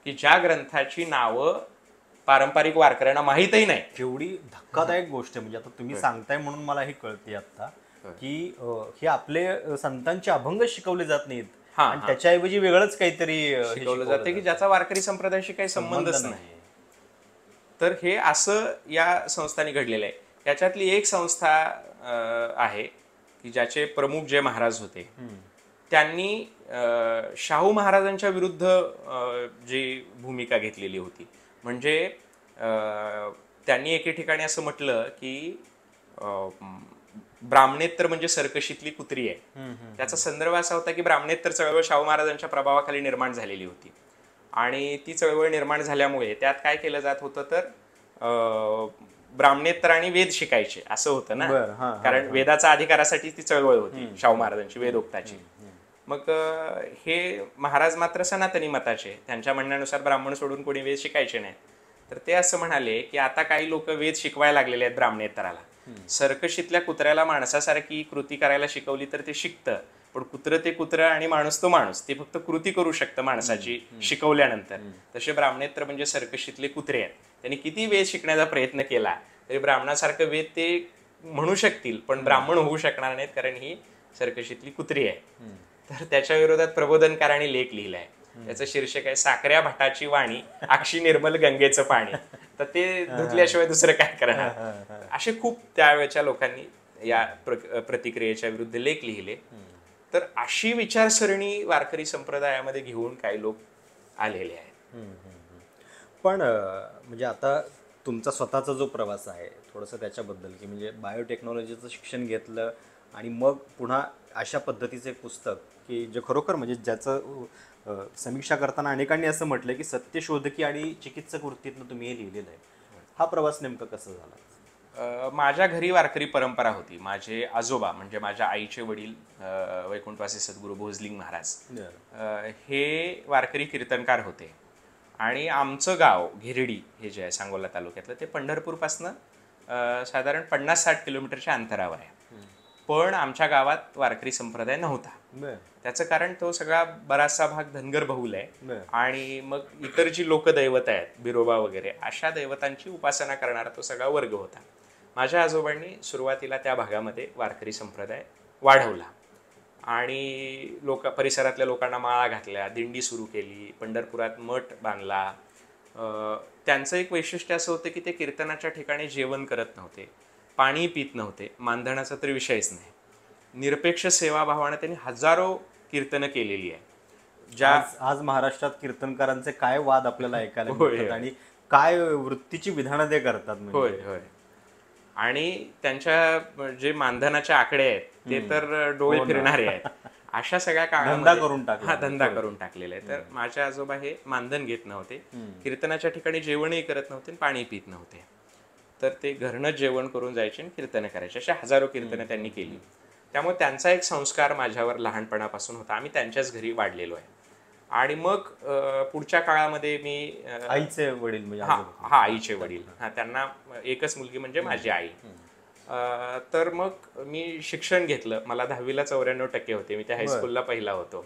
की ज्या ग्रंथाची नावं पारंपरिक वारकऱ्यांना माहीतही नाही. एवढी धक्कादायक गोष्ट आहे. म्हणजे आता तुम्ही सांगताय म्हणून मला हे कळते आता की हे आपले संतांचे अभंग शिकवले जात नाहीत आणि त्याच्याऐवजी वेगळंच काहीतरी शिकवलं जातं की ज्याचा वारकरी संप्रदायाशी काही संबंधच नाही. तर हे असं या संस्थांनी घडलेलं आहे. याच्यातली एक संस्था आहे की ज्याचे प्रमुख जे महाराज होते त्यांनी शाहू महाराजांच्या विरुद्ध जी भूमिका घेतलेली होती. म्हणजे त्यांनी एके ठिकाणी असं म्हटलं की ब्राह्मणेतर म्हणजे सर्कशीतली कुत्री आहे. त्याचा संदर्भ असा होता की ब्राह्मणेतर चळवळ शाहू महाराजांच्या प्रभावाखाली निर्माण झालेली होती आणि ती चळवळ निर्माण झाल्यामुळे त्यात काय केलं जात होतं तर ब्राह्मणेतर आणि वेद शिकायचे असं होतं ना, कारण वेदाचा अधिकारासाठी ती चळवळ होती शाहू महाराजांची वेदोक्ताची. मग हे महाराज मात्र सनातनी मताचे, त्यांच्या म्हणण्यानुसार ब्राह्मण सोडून कोणी वेद शिकायचे नाही. तर ते असं म्हणाले की आता काही लोक वेद शिकवायला लागलेले आहेत ब्राह्मणेतराला. सर्कशीतल्या कुत्र्याला माणसासारखी कृती करायला शिकवली तर ते शिकतं, पण कुत्रं ते कुत्रं आणि माणूस तो माणूस, ते फक्त कृती करू शकतं माणसाची शिकवल्यानंतर. तसे ब्राह्मणेतर म्हणजे सर्कशीतले कुत्रे आहेत. त्यांनी किती वेद शिकण्याचा प्रयत्न केला तरी ब्राह्मणासारखं वेद ते म्हणू शकतील पण ब्राह्मण होऊ शकणार नाहीत, कारण ही सर्कशीतली कुत्री आहे. तर त्याच्या विरोधात प्रबोधनकारांनी लेख लिहिलाय. त्याचं शीर्षक आहे साखऱ्या भटाची वाणी, अक्षी निर्मल गंगेचं पाणी. तर ते धुतल्याशिवाय दुसरं काय करणार. असे खूप त्यावेळेच्या लोकांनी या प्रतिक्रियेच्या विरुद्ध लेख लिहिले. तर अशी विचारसरणी वारकरी संप्रदायामध्ये घेऊन काही लोक आलेले आहेत. पण म्हणजे आता तुमचा स्वतःचा जो प्रवास आहे थोडंसं त्याच्याबद्दल, की म्हणजे बायोटेक्नॉलॉजीचं शिक्षण घेतलं आणि मग पुन्हा अशा पद्धतीचं एक पुस्तक की जे खरोखर म्हणजे ज्याचं समीक्षा करताना अनेकांनी असं म्हटलं की सत्यशोधकी आणि चिकित्सक वृत्तीतनं तुम्ही हे लिहिलेलं आहे. हा प्रवास नेमका कसा झाला? माझ्या घरी वारकरी परंपरा होती. माझे आजोबा म्हणजे माझ्या आईचे वडील वैकुंठवासी सद्गुरू भोजलिंग महाराज हे वारकरी कीर्तनकार होते. आणि आमचं गाव घेरडी हे जे आहे सांगोला तालुक्यातलं, ते पंढरपूरपासनं साधारण 50-60 किलोमीटरच्या अंतरावर आहे. पण आमच्या गावात वारकरी संप्रदाय नव्हता. त्याचं कारण तो सगळा बराचसा भाग धनगर बहुल आहे आणि मग इतर जी लोकदैवत आहेत बिरोबा वगैरे अशा दैवतांची उपासना करणारा तो सगळा वर्ग होता. माझ्या आजोबांनी सुरुवातीला त्या भागामध्ये वारकरी संप्रदाय वाढवला आणि परिसरातल्या लोकांना माळा घातल्या, दिंडी सुरू केली, पंढरपुरात मठ बांधला. त्यांचं एक वैशिष्ट्य असं होतं की ते कीर्तनाच्या ठिकाणी जेवण करत नव्हते, पाणी पित नव्हते, मानधनाचा तर विषयच नाही. निरपेक्ष सेवाभावाने त्यांनी हजारो कीर्तनं केलेली आहे. आज महाराष्ट्रात कीर्तनकारांचे काय वाद आपल्याला ऐकायला मिळतात आणि काय वृत्तीची विधानं ते करतात. होय होय. आणि त्यांच्या जे मानधनाचे आकडे आहेत ते तर डोळे फिरणारे आहेत. अशा सगळ्या काळामध्ये धंदा करून टाकलेला आहे. तर माझे आजोबा हे मानधन घेत नव्हते, कीर्तनाच्या ठिकाणी जेवणही करत नव्हते, पाणी पित नव्हते. तर ते घरनं जेवण करून जायचे आणि कीर्तनं करायचे. अशा हजारो कीर्तनं त्यांनी केली. त्यामुळे त्यांचा एक संस्कार माझ्यावर लहानपणापासून होता. आम्ही त्यांच्याच घरी वाढलेलो आहे. आणि मग पुढच्या काळामध्ये मी आईचे वडील म्हणजे आईचे वडील त्यांना एकच मुलगी म्हणजे माझी आई. तर मग मी शिक्षण घेतलं. मला 10वीला 94% होते. मी त्या हायस्कूलला पहिला होतो.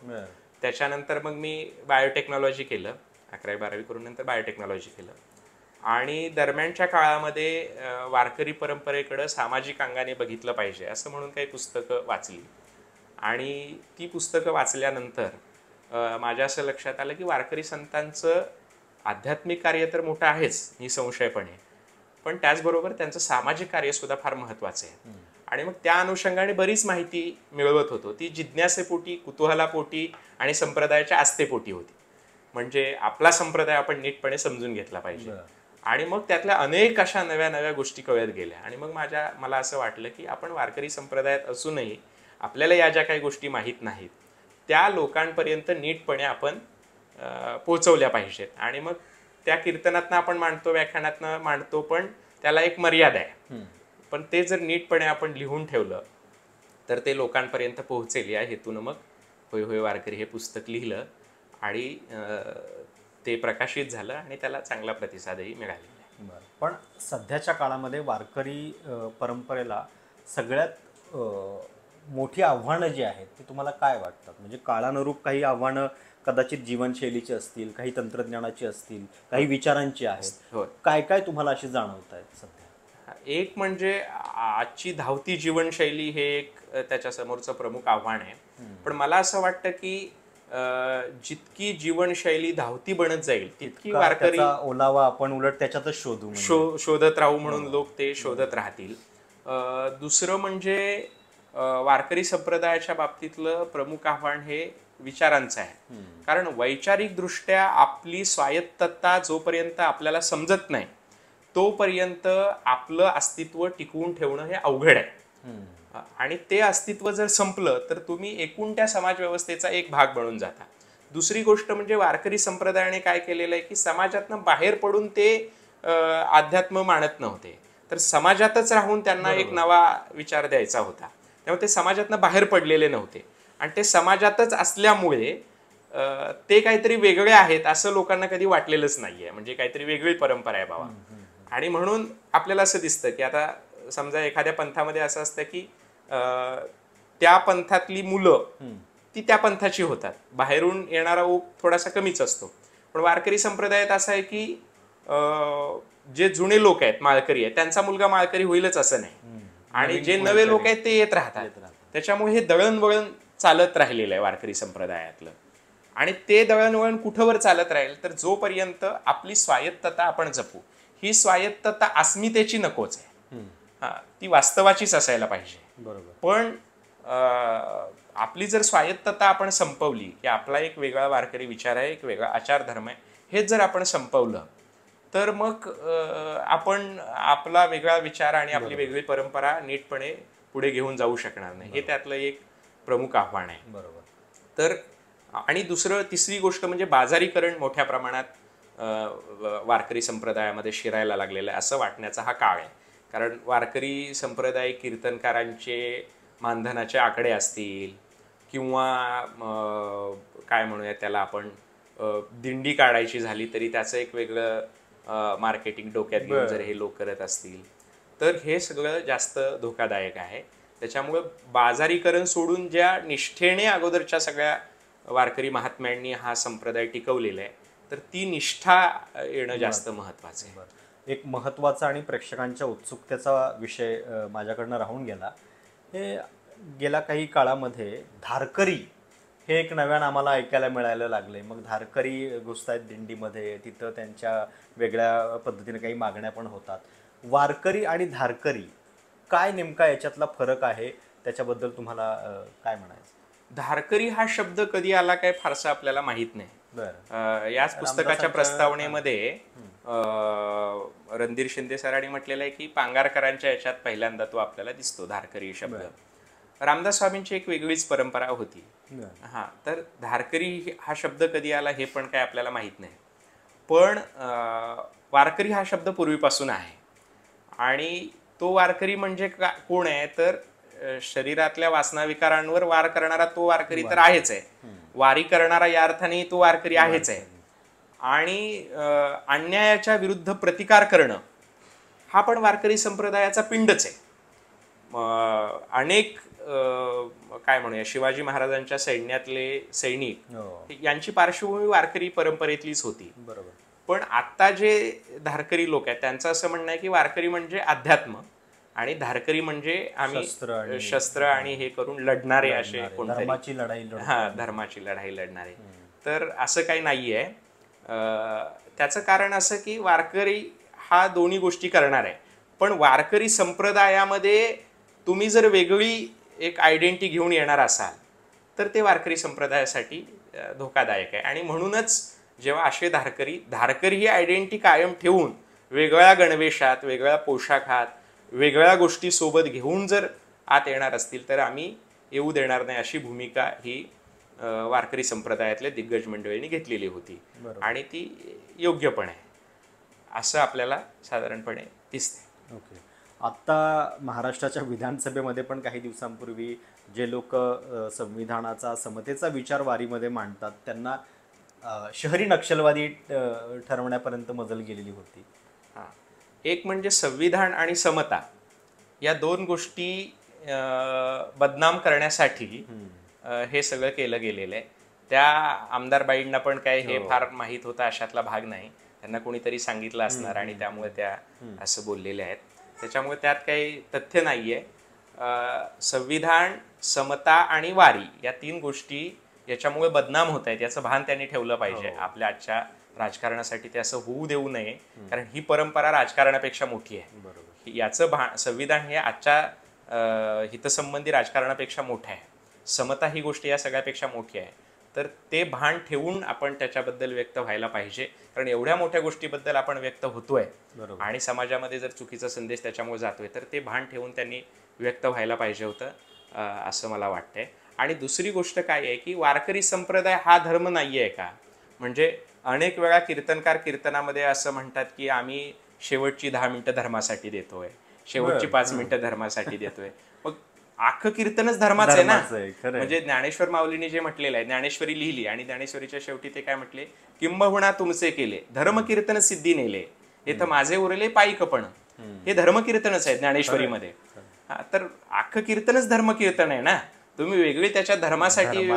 त्याच्यानंतर मग मी बायोटेक्नॉलॉजी केलं. 11वी-12वी करून नंतर बायोटेक्नॉलॉजी केलं. आणि दरम्यानच्या काळामध्ये वारकरी परंपरेकडं सामाजिक अंगाने बघितलं पाहिजे असं म्हणून काही पुस्तकं वाचली. आणि ती पुस्तकं वाचल्यानंतर माझ्या असं लक्षात आलं की वारकरी संतांचं आध्यात्मिक कार्य तर मोठं आहेच निसंशयपणे, पण त्याचबरोबर त्यांचं सामाजिक कार्य सुद्धा फार महत्त्वाचं आहे. आणि मग त्या अनुषंगाने बरीच माहिती मिळवत होतो. ती जिज्ञासेपोटी, कुतूहलापोटी आणि संप्रदायाच्या आस्थेपोटी होती. म्हणजे आपला संप्रदाय आपण नीटपणे समजून घेतला पाहिजे. आणि मग त्यातल्या अनेक अशा नव्या नव्या गोष्टी कळत गेल्या. आणि मग मला असं वाटलं की आपण वारकरी संप्रदायात असूनही आपल्याला या ज्या काही गोष्टी माहीत नाहीत त्या लोकांपर्यंत नीटपणे आपण पोचवल्या पाहिजेत. आणि मग त्या कीर्तनातनं आपण मांडतो, व्याख्यानातनं मांडतो, पण त्याला एक मर्यादा आहे. पण ते जर नीटपणे आपण लिहून ठेवलं तर ते लोकांपर्यंत पोहोचेल. या हेतून मग होय होय वारकरी हे पुस्तक लिहिलं आणि ते प्रकाशित झालं आणि त्याला चांगला प्रतिसादही मिळालेला आहे. पण सध्याच्या काळामध्ये वारकरी परंपरेला सगळ्यात मोठी आव्हानं जी आहेत ती तुम्हाला काय वाटतात? म्हणजे काळानुरूप काही आव्हानं कदाचित जीवनशैलीची असतील, काही तंत्रज्ञानाची असतील, काही विचारांची आहेत. काय काय तुम्हाला अशी जाणवत आहेत सध्या? एक म्हणजे आजची धावती जीवनशैली हे एक त्याच्यासमोरचं प्रमुख आव्हान आहे. पण मला असं वाटतं की जितकी जीवनशैली धावती बनत जाईल तितकी वारकरी ओलावा आपण उलट त्याच्यातच शोधत राहू म्हणून लोक ते शोधत राहतील. दुसरं म्हणजे वारकरी संप्रदायाच्या बाबतीतलं प्रमुख आव्हान हे विचारांचं आहे. कारण वैचारिक दृष्ट्या आपली स्वायत्तता जोपर्यंत आपल्याला समजत नाही तोपर्यंत आपलं अस्तित्व टिकवून ठेवणं हे अवघड आहे. आणि ते अस्तित्व जर संपलं तर तुम्ही एकूण त्या समाज व्यवस्थेचा एक भाग बनून जाता. दुसरी गोष्ट म्हणजे वारकरी संप्रदायाने काय केलेलं आहे की समाजातनं बाहेर पडून ते अध्यात्म मानत नव्हते, तर समाजातच राहून त्यांना एक नवा विचार द्यायचा होता. त्यामुळे ते समाजातनं बाहेर पडलेले नव्हते आणि ते समाजातच असल्यामुळे ते काहीतरी वेगळे आहेत असं लोकांना कधी वाटलेलंच नाहीये. म्हणजे काहीतरी वेगळी परंपरा आहे बाबा. आणि म्हणून आपल्याला असं दिसतं की आता समजा एखाद्या पंथामध्ये असं असतं की त्या पंथातली मुलं ती त्या पंथाची होतात, बाहेरून येणारा ओघ थोडासा कमीच असतो. पण वारकरी संप्रदायात असं आहे की जे जुने लोक आहेत, माळकरी आहेत, त्यांचा मुलगा माळकरी होईलच असं नाही, आणि जे नवे लोक आहेत ते येत राहतात. त्याच्यामुळे हे दळणवळण चालत राहिलेलं आहे वारकरी संप्रदायातलं. आणि ते दळणवळण कुठंवर चालत राहील तर जोपर्यंत आपली स्वायत्तता आपण जपू. ही स्वायत्तता अस्मितेची नकोच आहे, ती वास्तवाचीच असायला पाहिजे. बरोबर. पण आपली जर स्वायत्तता आपण संपवली की आपला एक वेगळा वारकरी विचार आहे, एक वेगळा आचार धर्म आहे, हेच जर आपण संपवलं तर मग आपण आपला वेगळा विचार आणि आपली वेगळी परंपरा नीटपणे पुढे घेऊन जाऊ शकणार नाही. हे त्यातलं एक प्रमुख आव्हान आहे. बरोबर. तर आणि तिसरी गोष्ट म्हणजे बाजारीकरण मोठ्या प्रमाणात वारकरी संप्रदायामध्ये शिरायला लागलेलं आहे असं वाटण्याचा हा काळ आहे. कारण वारकरी संप्रदाय कीर्तनकारांचे मानधनाचे आकडे असतील किंवा काय म्हणूया त्याला आपण दिंडी काढायची झाली तरी त्याचं एक वेगळं मार्केटिंग डोक्यात घेऊन जर हे लोक करत असतील तर हे सगळं जास्त धोकादायक आहे. त्याच्यामुळे बाजारीकरण सोडून ज्या निष्ठेने अगोदरच्या सगळ्या वारकरी महात्म्यांनी हा संप्रदाय टिकवलेला आहे तर ती निष्ठा येणं जास्त महत्वाचं आहे. एक महत्त्वाचा आणि प्रेक्षकांच्या उत्सुकतेचा विषय माझ्याकडनं राहून गेला. हे गेल्या काही काळामध्ये धारकरी हे एक नव्यानं आम्हाला ऐकायला मिळायला लागले. मग धारकरी घुसतायत दिंडीमध्ये, तिथं त्यांच्या वेगळ्या पद्धतीने काही मागण्या पण होतात. वारकरी आणि धारकरी काय नेमका याच्यातला फरक आहे, त्याच्याबद्दल तुम्हाला काय म्हणायचं? धारकरी हा शब्द कधी आला काय फारसा आपल्याला माहित नाही. याच पुस्तकाच्या प्रस्तावनेमध्ये रणधीर शिंदे सरांनी म्हटलेलं आहे की पांगारकरांच्या याच्यात पहिल्यांदा तो आपल्याला दिसतो धारकरी शब्द. रामदास स्वामींची एक वेगळीच परंपरा होती. तर धारकरी हा शब्द कधी आला हे पण काय आपल्याला माहित नाही. पण वारकरी हा शब्द पूर्वीपासून आहे आणि तो वारकरी म्हणजे कोण आहे तर शरीरातल्या वासना विकारांवर वार करणारा तो वारकरी तर आहेच आहे. वारी करणारा या अर्थाने तो वारकरी आहेच आहे. आणि अन्यायाच्या विरुद्ध प्रतिकार करणं हा पण वारकरी संप्रदायाचा पिंडच आहे. अनेक काय म्हणूया शिवाजी महाराजांच्या सैन्यातले सैनिक यांची पार्श्वभूमी वारकरी परंपरेतलीच होती. बरोबर. पण आता जे धारकरी लोक आहेत त्यांचं असं म्हणणं आहे की वारकरी म्हणजे अध्यात्म आणि धारकरी म्हणजे आम्ही शस्त्र आणि हे करून लढणारे असे कोणतरी धर्माची लढाई लढणारे. तर असं काही नाहीये. त्याचं कारण असं की वारकरी हा दोन्ही गोष्टी करणार आहे. पण वारकरी संप्रदायामध्ये तुम्ही जर वेगळी एक आयडेंटिटी घेऊन येणार असाल तर ते वारकरी संप्रदायासाठी धोकादायक आहे. आणि म्हणूनच जेव्हा असे धारकरी ही आयडेंटिटी कायम ठेवून वेगळ्या गणवेशात, वेगळ्या पोशाखात, वेगळ्या गोष्टी सोबत घेऊन जर आत येणार असतील तर आम्ही येऊ देणार नाही अशी भूमिका ही वारकरी संप्रदायातल्या दिग्गज मंडळींनी घेतलेली होती. आणि ती योग्य पण आहे असं आपल्याला साधारणपणे दिसते. ओके. आत्ता महाराष्ट्राच्या विधानसभेमध्ये पण काही दिवसांपूर्वी जे लोक संविधानाचा समतेचा विचार वारीमध्ये मांडतात त्यांना शहरी नक्षलवादी ठरवण्यापर्यंत मजल गेलेली होती. एक म्हणजे संविधान आणि समता या दोन गोष्टी बदनाम करण्यासाठी हे सगळं केलं गेलेलं आहे. त्या आमदारबाईंना पण काय हे फार माहीत होतं अशातला भाग नाही. त्यांना कोणीतरी सांगितलं असणार आणि त्यामुळे त्या असं बोललेल्या आहेत. त्याच्यामुळे त्यात काही तथ्य नाहीये. संविधान, समता आणि वारी या तीन गोष्टी याच्यामुळे बदनाम होत आहेत याचं भान त्यांनी ठेवलं पाहिजे. आपल्या आजच्या राजकारणासाठी ते असं होऊ देऊ नये, कारण ही परंपरा राजकारणापेक्षा मोठी आहे. याचं संविधान हे आजच्या हितसंबंधी राजकारणापेक्षा मोठं आहे, समता ही गोष्ट या सगळ्यापेक्षा मोठी आहे, तर ते भान ठेवून आपण त्याच्याबद्दल व्यक्त व्हायला पाहिजे. कारण एवढ्या मोठ्या गोष्टीबद्दल आपण व्यक्त होतोय आणि समाजामध्ये जर चुकीचा संदेश त्याच्यामुळे जातोय, तर ते भान ठेवून त्यांनी व्यक्त व्हायला पाहिजे होतं, असं मला वाटतंय. आणि दुसरी गोष्ट काय आहे की वारकरी संप्रदाय हा धर्म नाही आहे का? म्हणजे अनेक वेळा कीर्तनकार कीर्तनामध्ये असं म्हणतात की आम्ही शेवटची 10 मिनिटं धर्मासाठी देतोय, शेवटची 5 मिनिटं धर्मासाठी देतोय. मग अख्खं कीर्तनच धर्माचं आहे ना. म्हणजे ज्ञानेश्वर माऊलीने जे म्हटलेलं आहे, ज्ञानेश्वरी लिहिली आणि ज्ञानेश्वरीच्या शेवटी ते काय म्हटले, किंबहुना तुमचे केले धर्म कीर्तन सिद्धी नेले, हे तर माझे उरले पायीकपण. हे धर्मकीर्तनच आहे ज्ञानेश्वरीमध्ये. तर अख्खं कीर्तनच धर्मकीर्तन आहे ना. तुम्ही वेगळी त्याच्या धर्मासाठी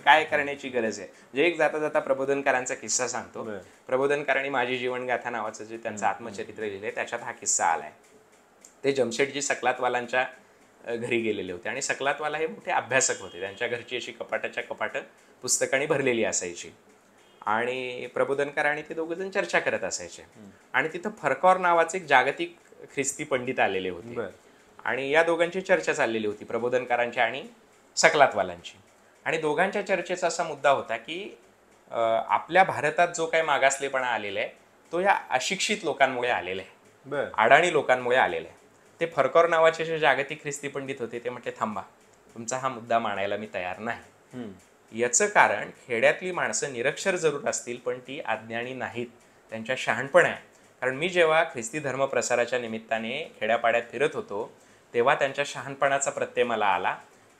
काय करण्याची गरज आहे? म्हणजे एक जाता जाता प्रबोधनकारांचा किस्सा सांगतो. प्रबोधनकारांनी माझी जीवनगाथा नावाचं जे त्यांचं आत्मचरित्र लिहिलंय, त्याच्यात हा किस्सा आलाय. ते जमशेटजी सकलातवालांच्या घरी गेलेले होते आणि सकलातवाला हे मोठे अभ्यासक होते. त्यांच्या घरची अशी कपाटाच्या कपाट पुस्तकांनी भरलेली असायची आणि प्रबोधनकार आणि ते दोघ जण चर्चा करत असायचे. आणि तिथं फरकॉर नावाचे एक जागतिक ख्रिस्ती पंडित आलेले होते आणि या दोघांची चर्चा चाललेली होती, प्रबोधनकारांची आणि सकलातवालांची. आणि दोघांच्या चर्चेचा असा मुद्दा होता की आपल्या भारतात जो काही मागासलेपणा आलेला आहे तो या अशिक्षित लोकांमुळे आलेला आहे, अडाणी लोकांमुळे आलेला आहे. ते फरकॉर नावाचे जे जागतिक ख्रिस्ती पंडित होते ते म्हटले, थांबा, तुमचा हा मुद्दा मांडायला मी तयार नाही. याचं कारण खेड्यातली माणसं निरक्षर जरूर असतील पण ती अज्ञानी नाहीत, त्यांच्या शहाणपण आहे. कारण मी जेव्हा ख्रिस्ती धर्म प्रसाराच्या निमित्ताने खेड्यापाड्यात फिरत होतो तेव्हा त्यांच्या शहाणपणाचा प्रत्यय मला आला.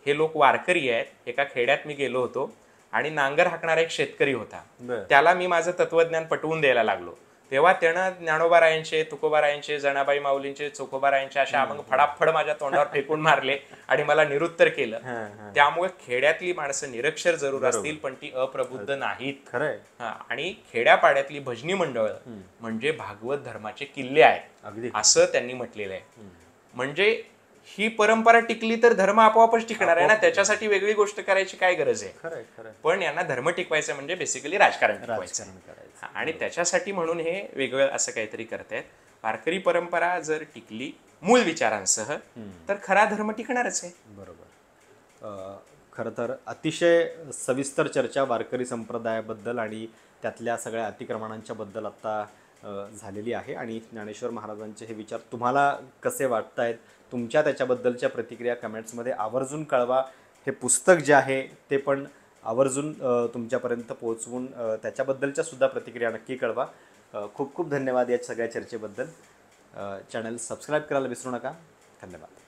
हे लोक वारकरी आहेत. एका खेड्यात मी गेलो होतो आणि नांगर हाकणारा एक शेतकरी होता, त्याला मी माझं तत्वज्ञान पटवून द्यायला लागलो. तेव्हा त्यानं ज्ञानोबारायांचे, तुकोबारायांचे, जणाबाई माऊलींचे, चोखोबारायांचे अशा अभंग फडाफड माझ्या तोंडावर फेकून मारले आणि मला निरुत्तर केलं. त्यामुळे खेड्यातली माणसं निरक्षर जरूर असतील पण ती अप्रबुद्ध नाहीत. आणि खेड्यापाड्यातली भजनी मंडळ म्हणजे भागवत धर्माचे किल्ले आहेत असं त्यांनी म्हटलेलं आहे. म्हणजे ही परंपरा टिकली तर धर्म आपोआपच टिकणार आहे ना. त्याच्यासाठी वेगळी गोष्ट करायची काय गरज आहे? पण यांना धर्म टिकवायचं म्हणजे बेसिकली राजकारण टिकवायचं. आणि त्याच्यासाठी म्हणून हे वेगळं असं काहीतरी करतायत. वारकरी परंपरा जर टिकली मूळ विचारांसह तर खरा धर्म टिकणारच आहे. बरोबर. खरं तर अतिशय सविस्तर चर्चा वारकरी संप्रदायाबद्दल आणि त्यातल्या सगळ्या अतिक्रमणांच्या बद्दल आता झालेली आहे. आणि ज्ञानेश्वर महाराजांचे हे विचार तुम्हाला कसे वाटत आहेत, तुमच्या त्याच्याबद्दलच्या प्रतिक्रिया कमेंट्समध्ये आवर्जून कळवा. हे पुस्तक जे आहे ते पण आवर्जून तुमच्यापर्यंत पोहोचवून त्याच्याबद्दलच्या सुद्धा प्रतिक्रिया नक्की कळवा. खूप खूप धन्यवाद या सगळ्या चर्चेबद्दल. चॅनल सबस्क्राईब करायला विसरू नका. धन्यवाद.